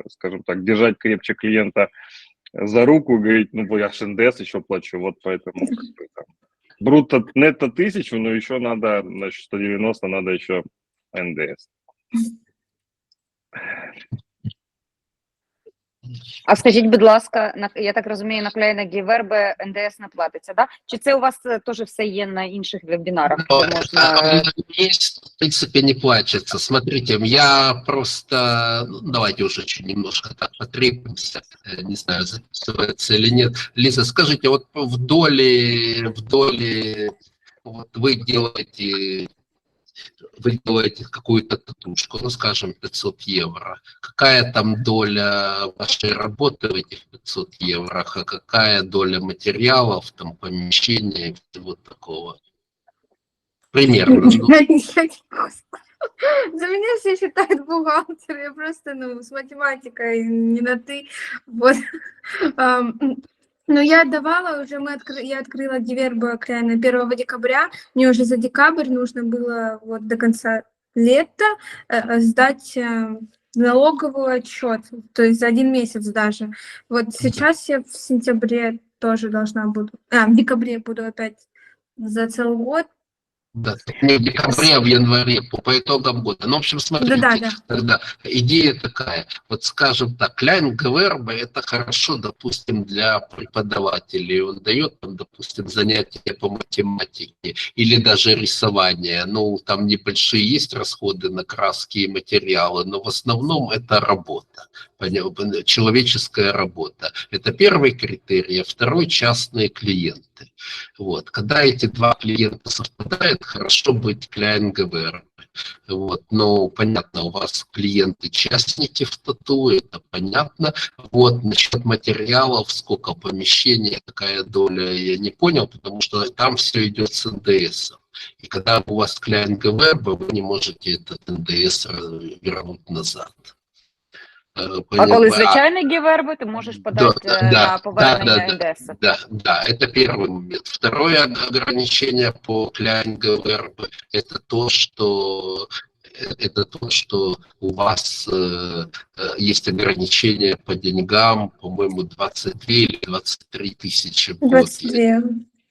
скажем так, держать крепче клиента за руку, говорить, ну, я ж НДС еще плачу, вот поэтому как бы, там, брутто, нетто 1000, но еще надо, значит, 190, надо еще НДС. А скажіть, будь ласка, я так розумію, на Kleine Gewerbe НДС не платиться, да? Чи це у вас теж все є на інших вебінарах, Но де можна... есть, в принципе, не плачется. Смотрите, я просто, ну, давайте уже чуть немножко так потребуемся, не знаю, записывается или нет. Лиза, скажите, вот в доле, вот вы делаете какую-то татушку, ну, скажем, 500 евро. Какая там доля вашей работы в этих 500 евро, а какая доля материалов, там, помещения и всего такого? Примерно. Ну, За меня все считают бухгалтер, я просто, ну, с математикой не на «ты». Вот. Но я отдавала уже, я открыла Gewerbe Kleine 1 декабря, мне уже за декабрь нужно было вот до конца лета сдать налоговый отчет, то есть за 1 месяц даже. Вот сейчас я в сентябре тоже должна буду, в декабре буду опять за целый год. да, не в декабре, а в январе, по итогам года. Ну, в общем, смотрите, Да. тогда идея такая. Вот, скажем так, Kleine Gewerbe – это хорошо, допустим, для преподавателей. Он дает, там, допустим, занятия по математике или даже рисование. Ну, там небольшие есть расходы на краски и материалы, но в основном это работа, человеческая работа. Это первый критерий, а второй – частные клиенты. Вот. Когда эти два клиента совпадают, хорошо быть Kleine Gewerbe. Вот. Но понятно, у вас клиенты-частники в тату, это понятно. Вот. Насчет материалов, сколько помещений, какая доля, я не понял, потому что там все идет с НДС. И когда у вас Kleine Gewerbe, вы не можете этот НДС вернуть назад. А коли звичайний Gewerbe, ти можеш подати на повернення НДС. Да, это первый момент. Второе ограничение по Kleine Gewerbe – это то, что у вас есть ограничения по деньгам, по-моему, 22 или 23 тысячи в год. 22.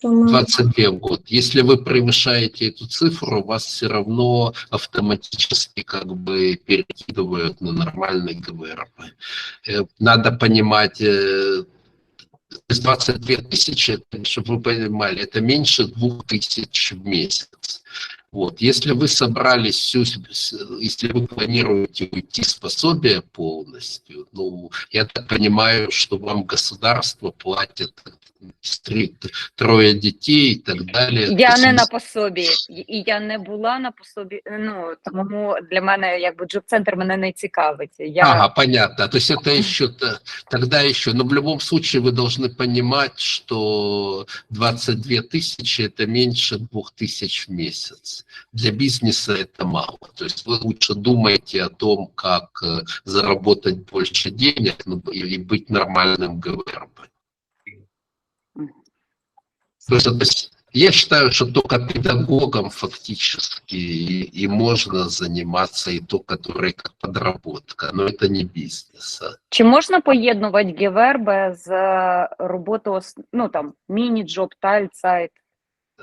22 в год. Если вы превышаете эту цифру, вас все равно автоматически как бы перекидывают на нормальный Gewerbe. Надо понимать, 22 тысячи, чтобы вы понимали, это меньше 2000 в месяц. Вот. Если вы собрались, если вы планируете уйти с пособия полностью, ну, я так понимаю, что вам государство платит 3 детей і так далі. Я не на пособі, і я не була на пособі, ну, тому для мене, якби, джоб-центр мене не цікавить. Ага, понятно. То есть это еще, тогда еще, но в любом случае вы должны понимать, что 22 тысячи это меньше 2000 в месяц. Для бизнеса это мало. То есть вы лучше думаете о том, как заработать больше денег, ну, или быть нормальным Gewerbe. То есть я считаю, что только педагогом фактически и можно заниматься, и то, который как подработка, но это не бизнес. Чи можна поєднувати Gewerbe з роботою, ну, там, міні-джоб, тайльцайт?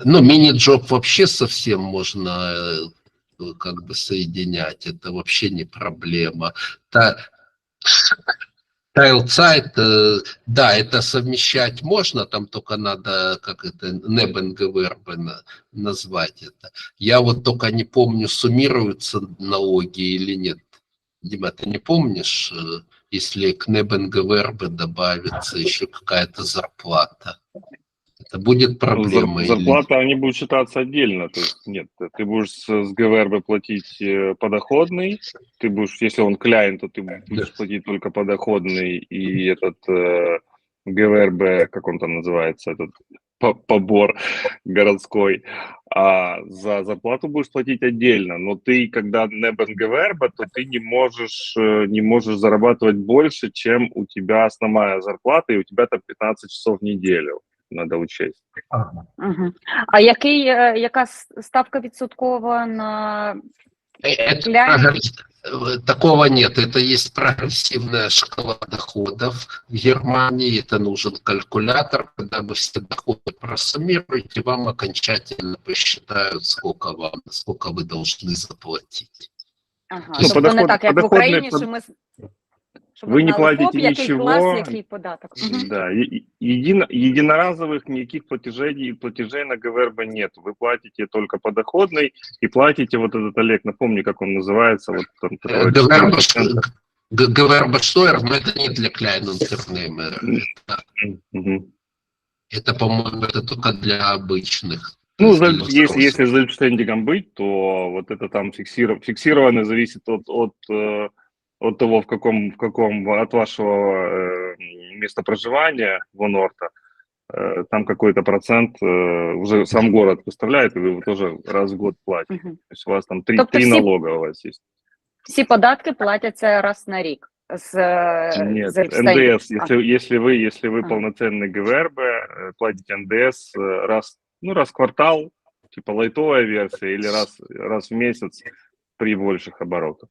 Ну, мини-джоб вообще совсем можно как бы соединять, это вообще не проблема. Тайльцайт, да, это совмещать можно, там только надо, как это, Neben Gewerbe назвать это. Я вот только не помню, суммируются налоги или нет. Дима, ты не помнишь, если к НГВРБ добавится еще какая-то зарплата. Это будет проблема? Зарплата, они будут считаться отдельно. То есть нет, ты будешь с ГВРБ платить подоходный, ты будешь, если он клиент, то ты будешь платить только подоходный и этот ГВРБ, как он там называется, этот побор городской, а за зарплату будешь платить отдельно. Но ты, когда не ГВРБ, то ты не можешь зарабатывать больше, чем у тебя основная зарплата, и у тебя там 15 часов в неделю. Надо учесть. Угу. А яка ставка відсоткова на клиент? Такого нет. Это есть прогрессивная шкала доходов в Германии. Это нужен калькулятор. Когда вы все доходы просуммируете, вам окончательно посчитают, сколько вы должны заплатить. Ага. Тобто не так, як в Україні, що ми... Вы не платите який ничего, клас, який податок. Да, единоразовых никаких платежей на ГВРБ нет. Вы платите только подоходный и платите вот этот, Олег, напомни, как он называется. Вот, там, ГВРБ Штойр, но это не для клайнунтернеймера. Это, по-моему, это только для обычных. Ну, если за зельбштендингом быть, то вот это там фиксировано, зависит от того, в каком от вашего места проживания в Норта, там какой-то процент уже сам город выставляет, и вы его тоже раз в год платите. То есть у вас там три налога у вас есть. Всі податки платяться раз на рік. Нет, НДС, если вы полноценный ГВРБ, платите НДС раз в квартал, типа лайтовая версия, или раз в месяц при больших оборотах.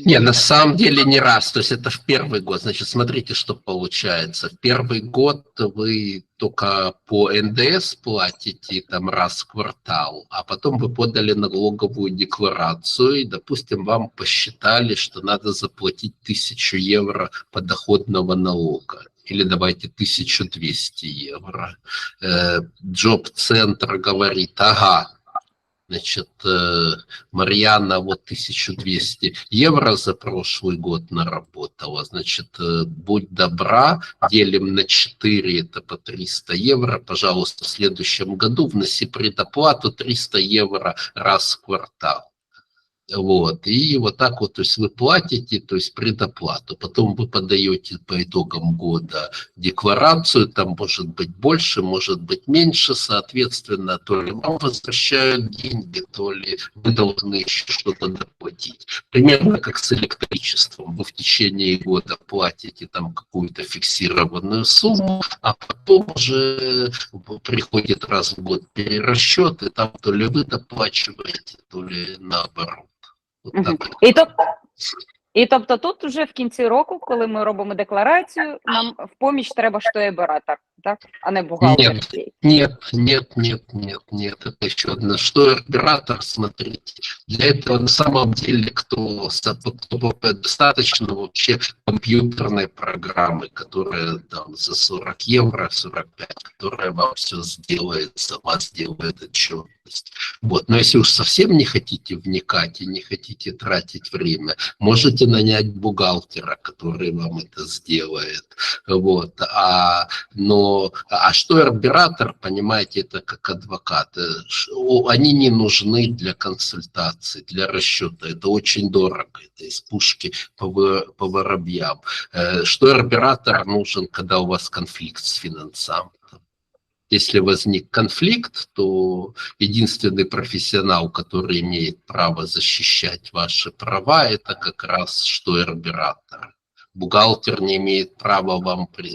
Не, на самом деле не раз, то есть это в первый год. Значит, смотрите, что получается. В первый год вы только по НДС платите там раз в квартал, а потом вы подали налоговую декларацию, и, допустим, вам посчитали, что надо заплатить 1000 евро подоходного налога. Или давайте 1200 евро. Джоб-центр говорит, ага, значит, Марьяна вот 1200 евро за прошлый год наработала. Значит, будь добра, делим на 4, это по 300 евро. Пожалуйста, в следующем году вноси предоплату 300 евро раз в квартал. Вот, и вот так вот, то есть вы платите, то есть предоплату, потом вы подаете по итогам года декларацию, там может быть больше, может быть меньше, соответственно, то ли вам возвращают деньги, то ли вы должны еще что-то доплатить. Примерно как с электричеством, вы в течение года платите там какую-то фиксированную сумму, а потом уже приходит раз в год перерасчет, и там то ли вы доплачиваете, то ли наоборот. І тобто тут вже в кінці року, коли ми робимо декларацію, нам в поміч треба штойоператор, так? А не бухгалтер. Нет, это еще одно. Штойоператор, смотрите, для этого на самом деле кто достаточно вообще компьютерной программы, которая там за 40 евро, 45, которая вам все сделает, сама сделает отчетность. Вот. Но если уж совсем не хотите вникать и не хотите тратить время, можете нанять бухгалтера, который вам это сделает. Вот. А штойоператор, понимаете, это как адвокат. Они не нужны для консультации, для расчета. Это очень дорого. Это из пушки по воробьям. Штойоператор нужен, когда у вас конфликт с финансами. Если возник конфликт, то единственный профессионал, который имеет право защищать ваши права, это как раз штойоператор. Бухгалтер не имеет права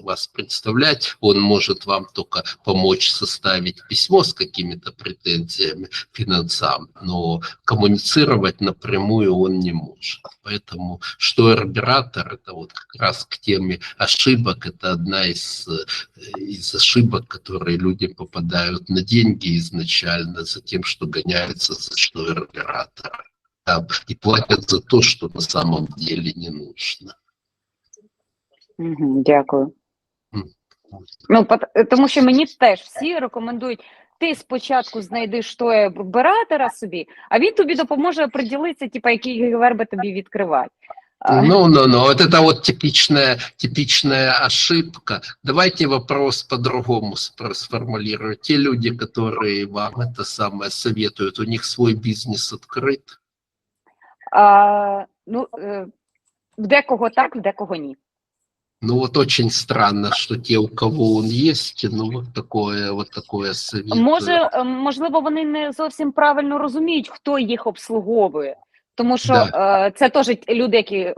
вас представлять, он может вам только помочь составить письмо с какими-то претензиями финансам, но коммуницировать напрямую он не может. Поэтому штойоператор, это вот как раз к теме ошибок, это одна из ошибок, которые люди попадают на деньги изначально за тем, что гоняются за штойоператора, да, и платят за то, что на самом деле не нужно. Дякую. Ну, тому що мені теж всі рекомендують, ти спочатку знайди штойоператора собі, а він тобі допоможе приділитися, типу, які ГВРБ тобі відкривати. Вот это вот типичная ошибка. Давайте вопрос по-другому сформулирую. Те люди, которые вам это самое советуют, у них свой бизнес открыт? В декого так, в декого ні. Ну вот очень странно, что те, у кого он есть, ну вот такое советую. Можливо, вони не зовсім правильно розуміють, хто їх обслуговує. Тому що Да. це теж люди, які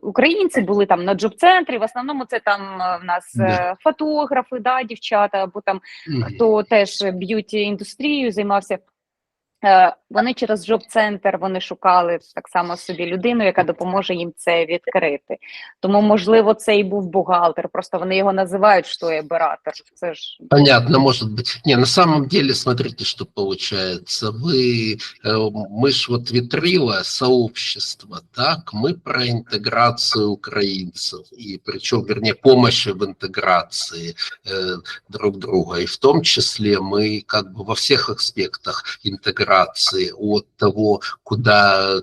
українці були там на джоб-центрі, в основному це там в нас Да. фотографи, да, дівчата, або там хто теж б'юті-індустрією займався. Вони через джоб-центр вони шукали так само собі людину, яка допоможе їм це відкрити. Тому, можливо, це і був бухгалтер, просто вони його називають, що є оператор. Це ж... Понятно, может быть. Не, на самом деле, смотрите, что получается. Мы ж вот витрила сообщества, так? Мы про интеграцию украинцев, и причем, вернее, помощи в интеграции друг друга. И в том числе мы как бы во всех аспектах интеграции, от того, куда,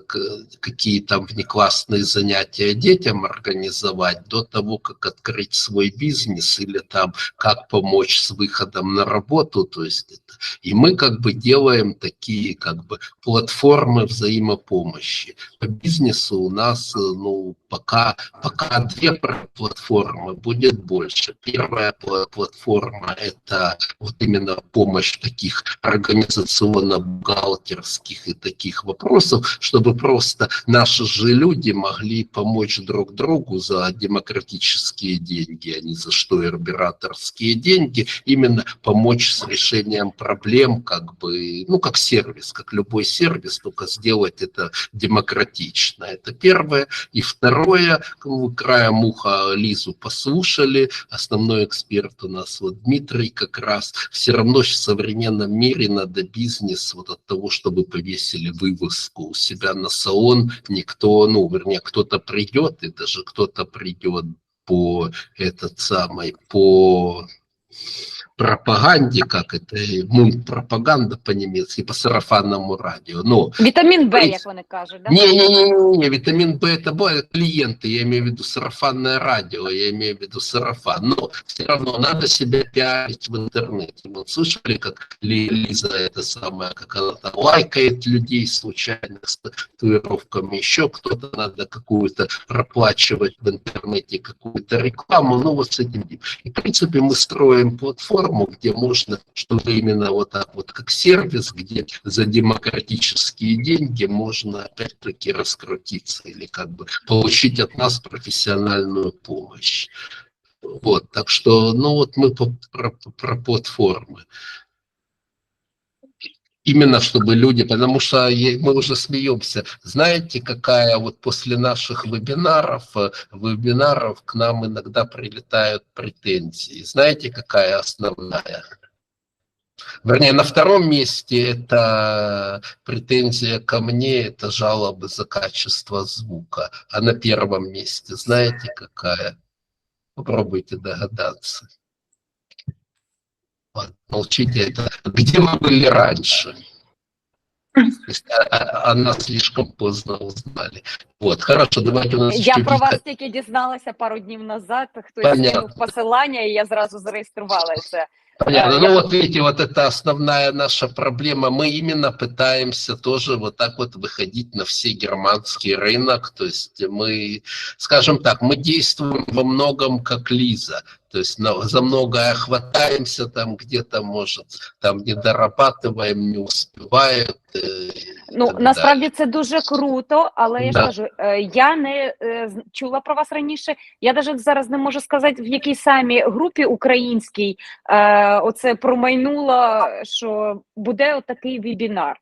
какие там внеклассные занятия детям организовать, до того, как открыть свой бизнес или там как помочь с выходом на работу, то есть это. И мы как бы делаем такие как бы платформы взаимопомощи. По бизнесу у нас, ну, пока две платформы, будет больше. Первая платформа – это вот именно помощь таких организационно-бухгалтерских и таких вопросов, чтобы просто наши же люди могли помочь друг другу за демократические деньги, а не за штойербюраторские деньги, именно помочь с решением проблем, как бы, ну, как сервис, как любой сервис, только сделать это демократично. Это первое. И второе, краем уха Лизу послушали, основной эксперт у нас вот Дмитрий как раз, все равно в современном мире надо бизнес вот от того, чтобы повесили вывеску у себя на салон, никто, ну, вернее, кто-то придет, и даже кто-то придет по пропаганде, как это, пропаганда по-немецки, по сарафанному радио. Но, Вітамін Б, як вони кажуть, да? Не, витамин Б это клиенты, я имею в виду сарафанное радио, я имею в виду сарафан. Но все равно надо себя пиарить в интернете. Вот слышали, как Лиза это самое, как она там лайкает людей случайно с татуировками, еще кто-то, надо какую-то проплачивать в интернете, какую-то рекламу, ну вот с этим. И в принципе мы строим платформу, где можно, чтобы именно вот так вот как сервис, где за демократические деньги можно опять-таки раскрутиться или как бы получить от нас профессиональную помощь. Вот, так что, ну вот мы про платформы. Именно чтобы люди, потому что мы уже смеемся. Знаете, какая вот после наших вебинаров к нам иногда прилетают претензии. Знаете, какая основная? Вернее, на втором месте это претензия ко мне, это жалобы за качество звука. А на первом месте, знаете, какая? Попробуйте догадаться. Молчите, это где мы были раньше? Она слишком поздно узнали. Вот, хорошо, давайте у нас Я еще про Вика. вас тільки дізналася пару днів назад, хтось Понятно. скинув посилання, і я зразу зареєструвалася. Понятно. Ну вот видите, вот это основная наша проблема. Мы именно пытаемся тоже вот так вот выходить на всегерманский рынок. То есть мы, скажем так, мы действуем во многом как Лиза. То есть за многое хватаемся, там где-то, может, там не дорабатываем, не успевают. Ну, насправді це дуже круто, але я ж кажу, я не чула про вас раніше, я навіть зараз не можу сказати, в якій самій групі українській оце промайнуло, що буде отакий вебінар.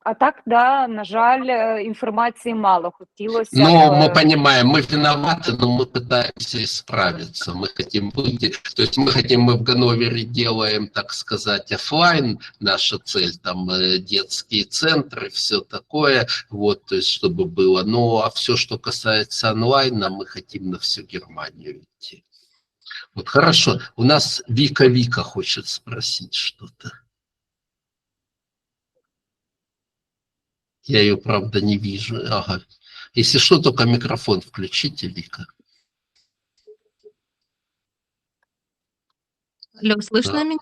А так, да, на жаль, информации мало. Хотелось. Ну, мы понимаем, мы виноваты, но мы пытаемся исправиться. Мы хотим выйти, то есть мы в Ганновере делаем, так сказать, офлайн, наша цель, там детские центры, все такое, вот, то есть чтобы было. Ну, а все, что касается онлайна, мы хотим на всю Германию идти. Вот, хорошо, у нас Вика хочет спросить что-то. Я ее, правда, не вижу. Ага. Если что, только микрофон включите, Вика. Алло, слышно Да. меня?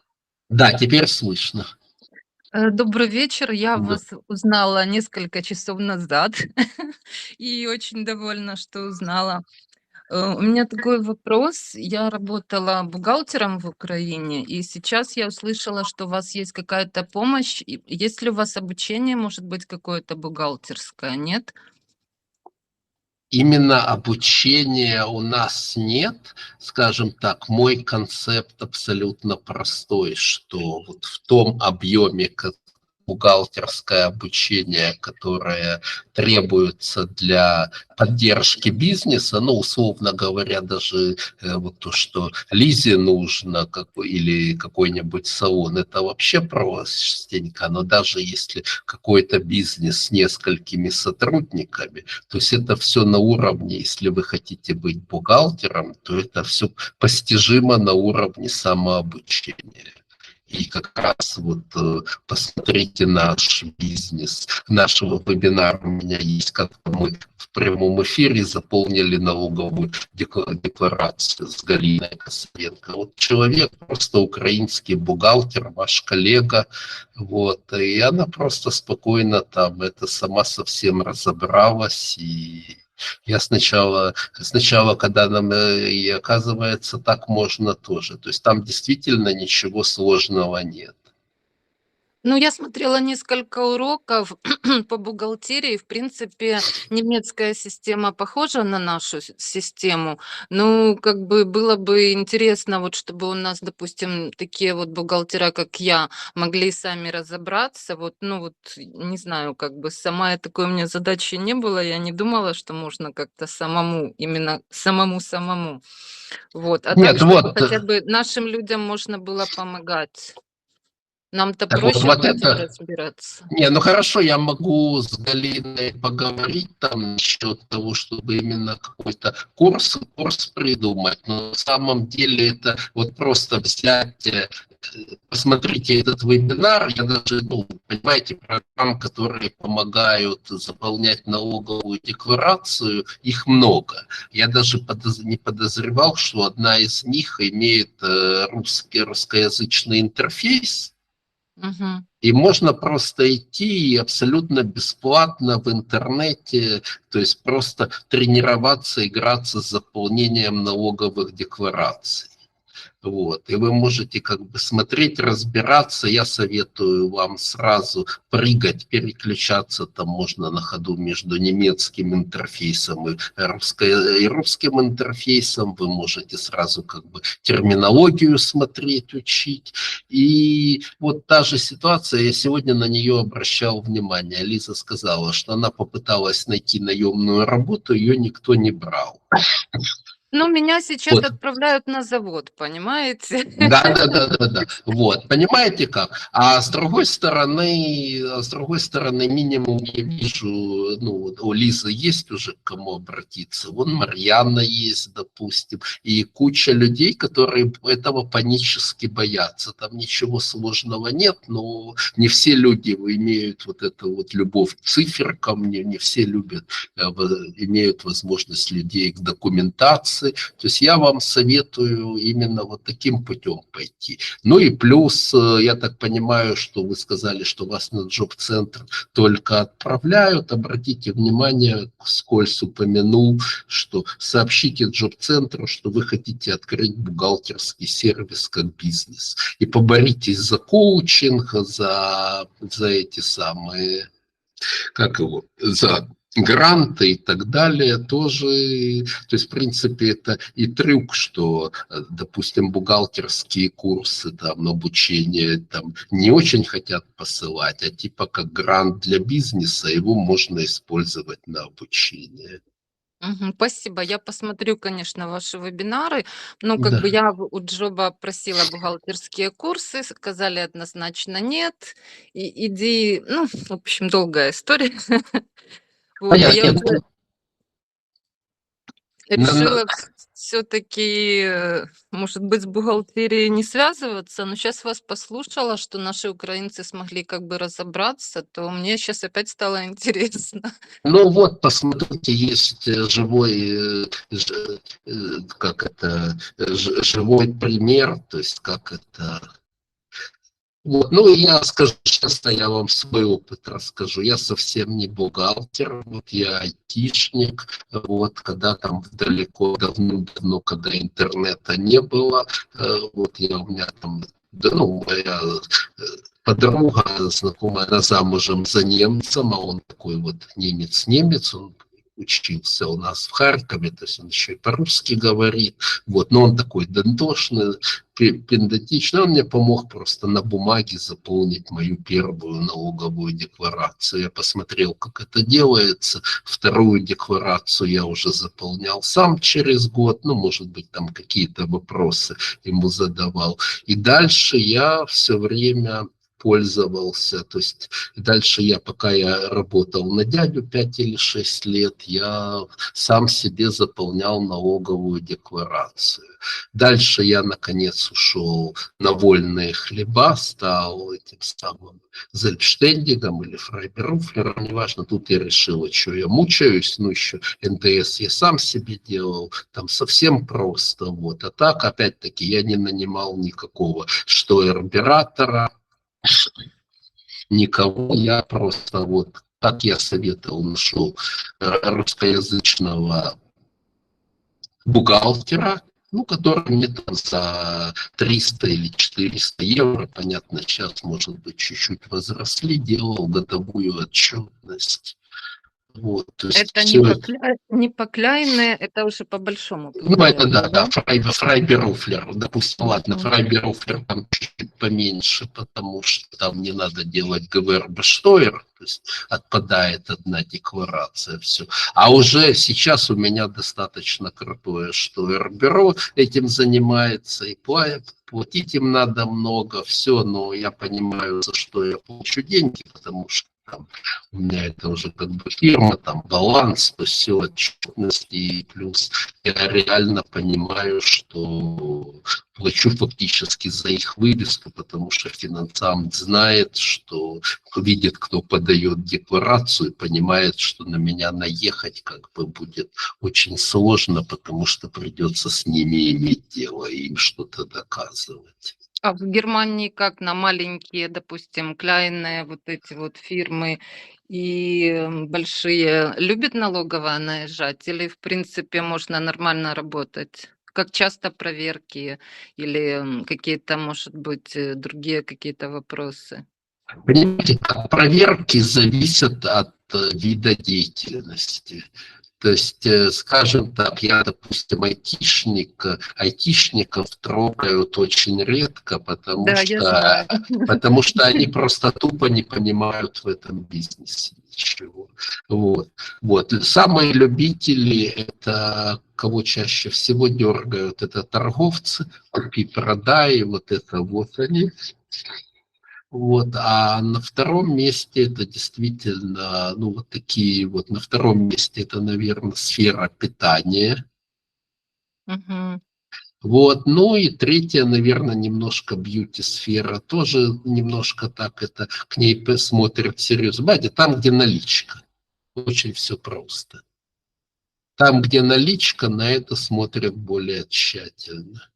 Да, теперь слышно. Добрый вечер. Я Да. вас узнала несколько часов назад и очень довольна, что узнала. У меня такой вопрос. Я работала бухгалтером в Украине, и сейчас я услышала, что у вас есть какая-то помощь. Есть ли у вас обучение, может быть, какое-то бухгалтерское? Нет? Именно обучения у нас нет, скажем так, мой концепт абсолютно простой, что вот в том объеме бухгалтерское обучение, которое требуется для поддержки бизнеса, ну, условно говоря, даже вот то, что Лизе нужно, или какой-нибудь салон, это вообще простенько, но даже если какой-то бизнес с несколькими сотрудниками, то есть это все на уровне, если вы хотите быть бухгалтером, то это все постижимо на уровне самообучения. И как раз вот посмотрите наш бизнес, нашего вебинара у меня есть, как мы в прямом эфире заполнили налоговую декларацию с Галиной Косовенко. Вот человек, просто украинский бухгалтер, ваш коллега, вот, и она просто спокойно там это сама совсем разобралась, и я сначала, когда нам, и оказывается, так можно тоже. То есть там действительно ничего сложного нет. Ну, я смотрела несколько уроков по бухгалтерии. В принципе, немецкая система похожа на нашу систему. Ну, как бы было бы интересно, вот чтобы у нас, допустим, такие вот бухгалтера, как я, могли сами разобраться. Вот, ну вот, не знаю, как бы сама такой у меня задачи не было. Я не думала, что можно как-то самому, именно самому. Вот. А так, Нет, чтобы вот, хотя бы нашим людям можно было помогать. Нам-то так вот, проще вот будет это... разбираться. Не, ну хорошо, я могу с Галиной поговорить там насчет того, чтобы именно какой-то курс придумать, но на самом деле это вот просто взять, посмотрите этот вебинар, я даже, ну, понимаете, программ, которые помогают заполнять налоговую декларацию, их много. Я даже не подозревал, что одна из них имеет русскоязычный интерфейс, и можно просто идти и абсолютно бесплатно в интернете, то есть просто тренироваться, играться с заполнением налоговых деклараций. Вот. И вы можете как бы смотреть, разбираться. Я советую вам сразу прыгать, переключаться. Там можно на ходу между немецким интерфейсом и русским интерфейсом. Вы можете сразу как бы терминологию смотреть, учить. И вот та же ситуация, я сегодня на нее обращал внимание. Лиза сказала, что она попыталась найти наемную работу, ее никто не брал. Ну, меня сейчас Вот. отправляют на завод, понимаете? Да. Вот, понимаете как? А с другой стороны, минимум я вижу, ну, вот у Лизы есть уже к кому обратиться. Вон Марьяна есть, допустим, и куча людей, которые этого панически боятся. Там ничего сложного нет, но не все люди имеют вот эту вот любовь к циферкам, не все любят, имеют возможность людей к документации. То есть я вам советую именно вот таким путем пойти. Ну и плюс, я так понимаю, что вы сказали, что вас на джоб-центр только отправляют. Обратите внимание, скользь упомянул, что сообщите джоб-центру, что вы хотите открыть бухгалтерский сервис как бизнес. И поборитесь за коучинг, за эти самые, как его, за гранты и так далее тоже. То есть, в принципе, это и трюк, что, допустим, бухгалтерские курсы, там, обучение там не очень хотят посылать, а типа как грант для бизнеса, его можно использовать на обучение. Спасибо. Я посмотрю, конечно, ваши вебинары. Но как Да. бы я у Джоба просила бухгалтерские курсы, сказали однозначно нет. И идеи, ну, в общем, долгая история. Вот, а я Нет, уже решила все-таки, может быть, с бухгалтерией не связываться, но сейчас вас послушала, что наши украинцы смогли как бы разобраться, то мне сейчас опять стало интересно. Ну вот, посмотрите, есть живой, живой пример, то есть как это... Вот, ну, я скажу честно, я вам свой опыт расскажу. Я совсем не бухгалтер, вот я айтишник. Вот, когда там далеко, давно, когда интернета не было, вот у меня там, да, ну, моя подруга, знакомая, она замужем за немцем, а он такой вот немец, он учился у нас в Харькове, то есть он еще и по-русски говорит, вот, но он такой донтошный, педантичный, он мне помог просто на бумаге заполнить мою первую налоговую декларацию. Я посмотрел, как это делается, вторую декларацию я уже заполнял сам через год, ну, может быть, там какие-то вопросы ему задавал, и дальше я все время пользовался, то есть дальше пока я работал на дядю 5 или 6 лет, я сам себе заполнял налоговую декларацию. Дальше я, наконец, ушел на вольные хлеба, стал этим самым зельбштендигом или фрайберуфлером, неважно, тут я решил, что я мучаюсь, ну, еще НДС я сам себе делал, там совсем просто, вот. А так, опять-таки, я не нанимал никакого штойр-оператора, никого, я просто вот, как я советовал, нашел русскоязычного бухгалтера, ну, который мне там за 300 или 400 евро, понятно, сейчас, может быть, чуть-чуть возросли, делал годовую отчетность. Вот, то есть Это всё не по Кляйне, это уже по большому. Ну, это да, фрайберуфлер. Допустим, ладно, фрайберуфлер там чуть-чуть поменьше, потому что там не надо делать ГВР-Бештойр, то есть отпадает одна декларация, все. А уже сейчас у меня достаточно крутое штойр-бюро этим занимается, и платить им надо много, все, но я понимаю, за что я получу деньги, потому что там, у меня это уже как бы фирма, там баланс, то все отчетности, и плюс я реально понимаю, что плачу фактически за их вывеску, потому что финансамт знает, что видит, кто подает декларацию, понимает, что на меня наехать как бы будет очень сложно, потому что придется с ними иметь дело и им что-то доказывать. А в Германии как на маленькие, допустим, Кляйне, вот эти вот фирмы и большие любят налоговая наезжать? Или, в принципе, можно нормально работать? Как часто проверки или какие-то, может быть, другие какие-то вопросы? Понимаете, проверки зависят от вида деятельности. То есть, скажем так, я, допустим, айтишников трогают очень редко, потому что они просто тупо не понимают в этом бизнесе ничего. Вот. Самые любители, это кого чаще всего дергают, это торговцы, купи-продай, вот это вот они. Вот, а на втором месте это действительно, ну, вот такие вот, на втором месте это, наверное, сфера питания. Мгм. Вот, ну и третья, наверное, немножко бьюти-сфера, тоже немножко так это, к ней смотрят серьезно. Знаете, там, где наличка, очень все просто. Там, где наличка, на это смотрят более тщательно.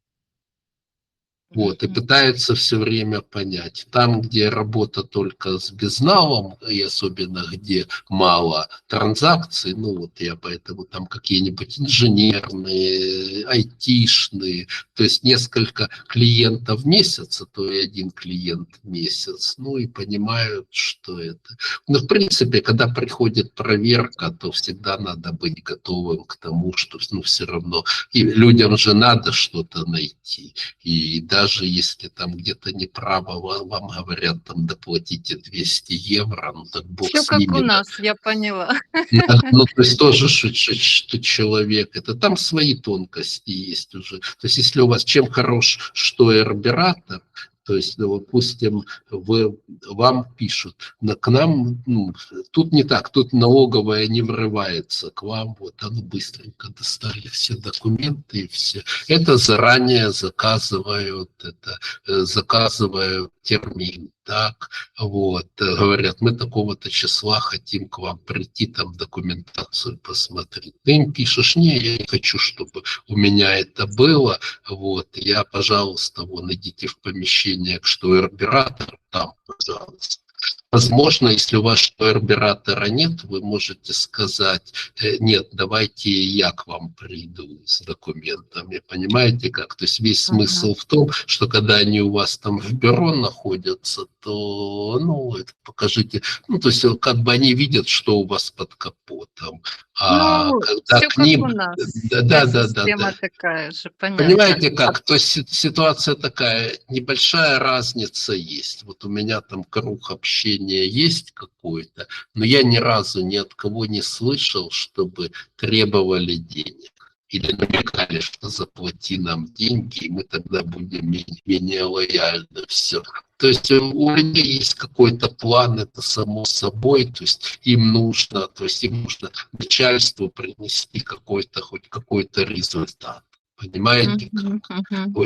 Вот, и пытаются все время понять. Там, где работа только с безналом, и особенно где мало транзакций, ну вот я поэтому там какие-нибудь инженерные, айтишные, то есть несколько клиентов в месяц, а то и один клиент в месяц, ну и понимают, что это. Но в принципе, когда приходит проверка, то всегда надо быть готовым к тому, что ну, все равно и людям же надо что-то найти. И даже если там где-то неправо вам говорят, там, доплатите 200 евро, ну так бог Все с как ними. у нас, я поняла. Ну, то есть тоже, что человек, это там свои тонкости есть уже. То есть если у вас чем хорош штойр-оператор, То есть, ну, допустим, вам пишут, к нам, ну, тут не так, тут налоговая не врывается к вам, вот оно быстренько достали все документы и все. Это заранее заказывают, заказывают термин, так, вот, говорят, мы такого-то числа хотим к вам прийти, там документацию посмотреть. Ты им пишешь, не, я не хочу, чтобы у меня это было, вот, я, пожалуйста, вон, идите в помещение к штойр-оператору, там, пожалуйста. Возможно, если у вас штойр-оператора нет, вы можете сказать, нет, давайте я к вам приду с документами, понимаете как? То есть весь смысл в том, что когда они у вас там в бюро находятся, то, ну, это покажите, ну, то есть как бы они видят, что у вас под капотом, а Ну, когда все к как ним... у нас. Да. Система такая же, понятно. Понимаете как? То есть ситуация такая, небольшая разница есть. Вот у меня там круг общения есть какой-то, но я ни разу ни от кого не слышал, чтобы требовали денег. Или намекали, что заплати нам деньги, и мы тогда будем менее лояльны. Все. То есть у людей есть какой-то план, это само собой, то есть им нужно начальству принести какой-то, хоть какой-то результат. Понимаете как?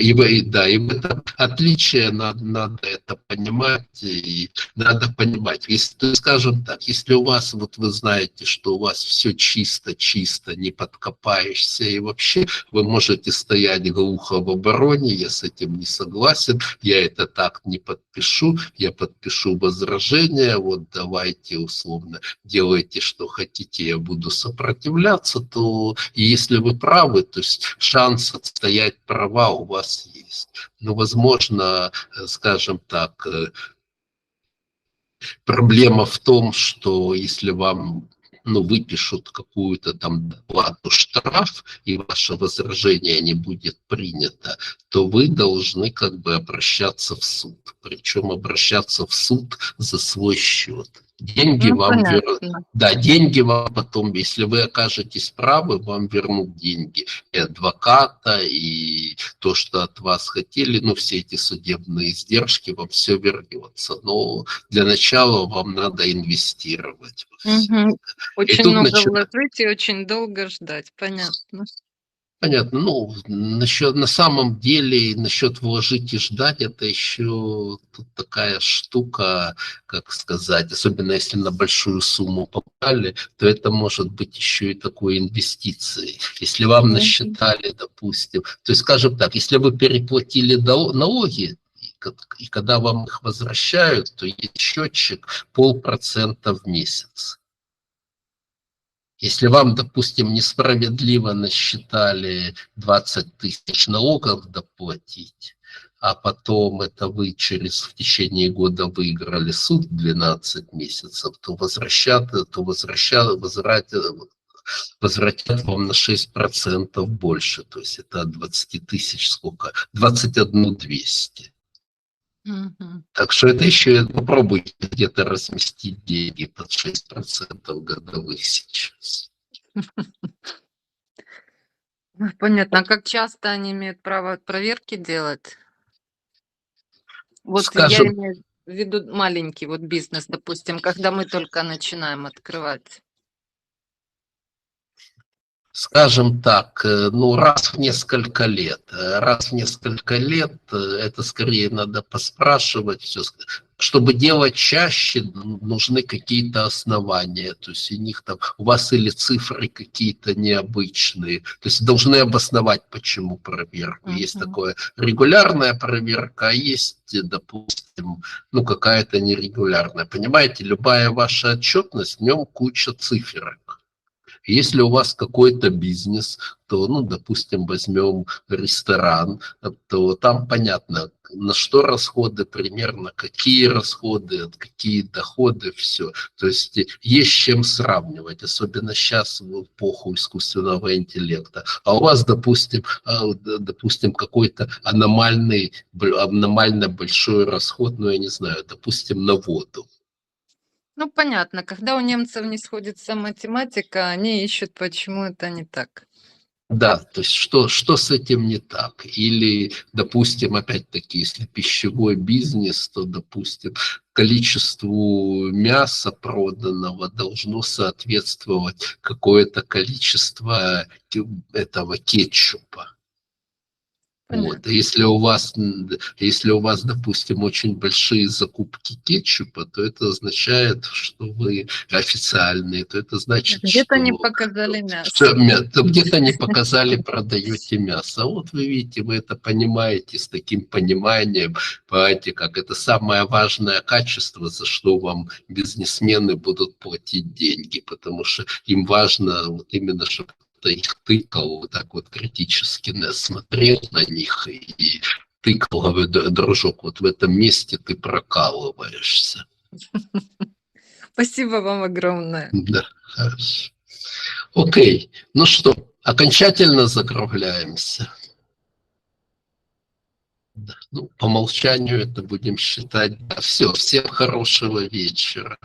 И в этом отличие надо это понимать, и надо понимать. Если, скажем так, если у вас, вот вы знаете, что у вас все чисто, не подкопаешься, и вообще вы можете стоять глухо в обороне, я с этим не согласен, я это так не подпишу, я подпишу возражение, вот давайте условно делайте, что хотите, я буду сопротивляться, то и если вы правы, то есть шанс отстоять права у вас есть. Но, возможно, скажем так, проблема в том, что если вам выпишут какую-то там доплату, штраф, и ваше возражение не будет принято, то вы должны как бы обращаться в суд. Причем обращаться в суд за свой счет. Деньги вам вернут. Да, деньги вам потом, если вы окажетесь правы, вам вернут деньги. И адвоката, и то, что от вас хотели, все эти судебные издержки, вам все вернется. Но для начала вам надо инвестировать. Очень много вложить и очень долго ждать, понятно. Понятно. На самом деле, насчет вложить и ждать, это еще тут такая штука, как сказать, особенно если на большую сумму попали, то это может быть еще и такой инвестицией. Если вам насчитали, допустим, то есть, скажем так, если вы переплатили налоги, и когда вам их возвращают, то есть счетчик 0,5% в месяц. Если вам, допустим, несправедливо насчитали 20 тысяч налогов доплатить, а потом это вы в течение года выиграли суд 12 месяцев, то возвратят вам на 6% больше. То есть это от 20 тысяч сколько? 21 200. Так что это еще попробуйте где-то разместить деньги под 6% годовых сейчас. Понятно. А как часто они имеют право проверки делать? Вот я имею в виду маленький бизнес, допустим, когда мы только начинаем открывать. Скажем так, раз в несколько лет. Раз в несколько лет это скорее надо поспрашивать все. Чтобы делать чаще, нужны какие-то основания. То есть у вас или цифры какие-то необычные. То есть должны обосновать, почему проверку. Есть такое регулярная проверка, а есть, допустим, какая-то нерегулярная. Понимаете, любая ваша отчетность, в нем куча циферок. Если у вас какой-то бизнес, то, допустим, возьмем ресторан, то там понятно, на что расходы примерно, какие расходы, какие доходы, все. То есть есть с чем сравнивать, особенно сейчас в эпоху искусственного интеллекта. А у вас, допустим, какой-то аномально большой расход, я не знаю, допустим, на воду. Понятно. Когда у немцев не сходится математика, они ищут, почему это не так. Да, то есть что с этим не так? Или, допустим, опять-таки, если пищевой бизнес, то, допустим, количеству мяса проданного должно соответствовать какое-то количество этого кетчупа. Вот. Если у вас, допустим, очень большие закупки кетчупа, то это означает, что вы официальные, то это значит, Где-то не что показали мясо. где-то не показали, продаете мясо. А вот вы видите, вы это понимаете с таким пониманием, понимаете, как это самое важное качество, за что вам бизнесмены будут платить деньги, потому что им важно вот именно, чтобы их тыкал, вот так вот критически смотрел на них и тыкал, говорит, дружок, вот в этом месте ты прокалываешься. Спасибо вам огромное. Да, хорошо. Окей, ну что, окончательно закругляемся. Да. Ну, по умолчанию это будем считать. Да, все, всем хорошего вечера.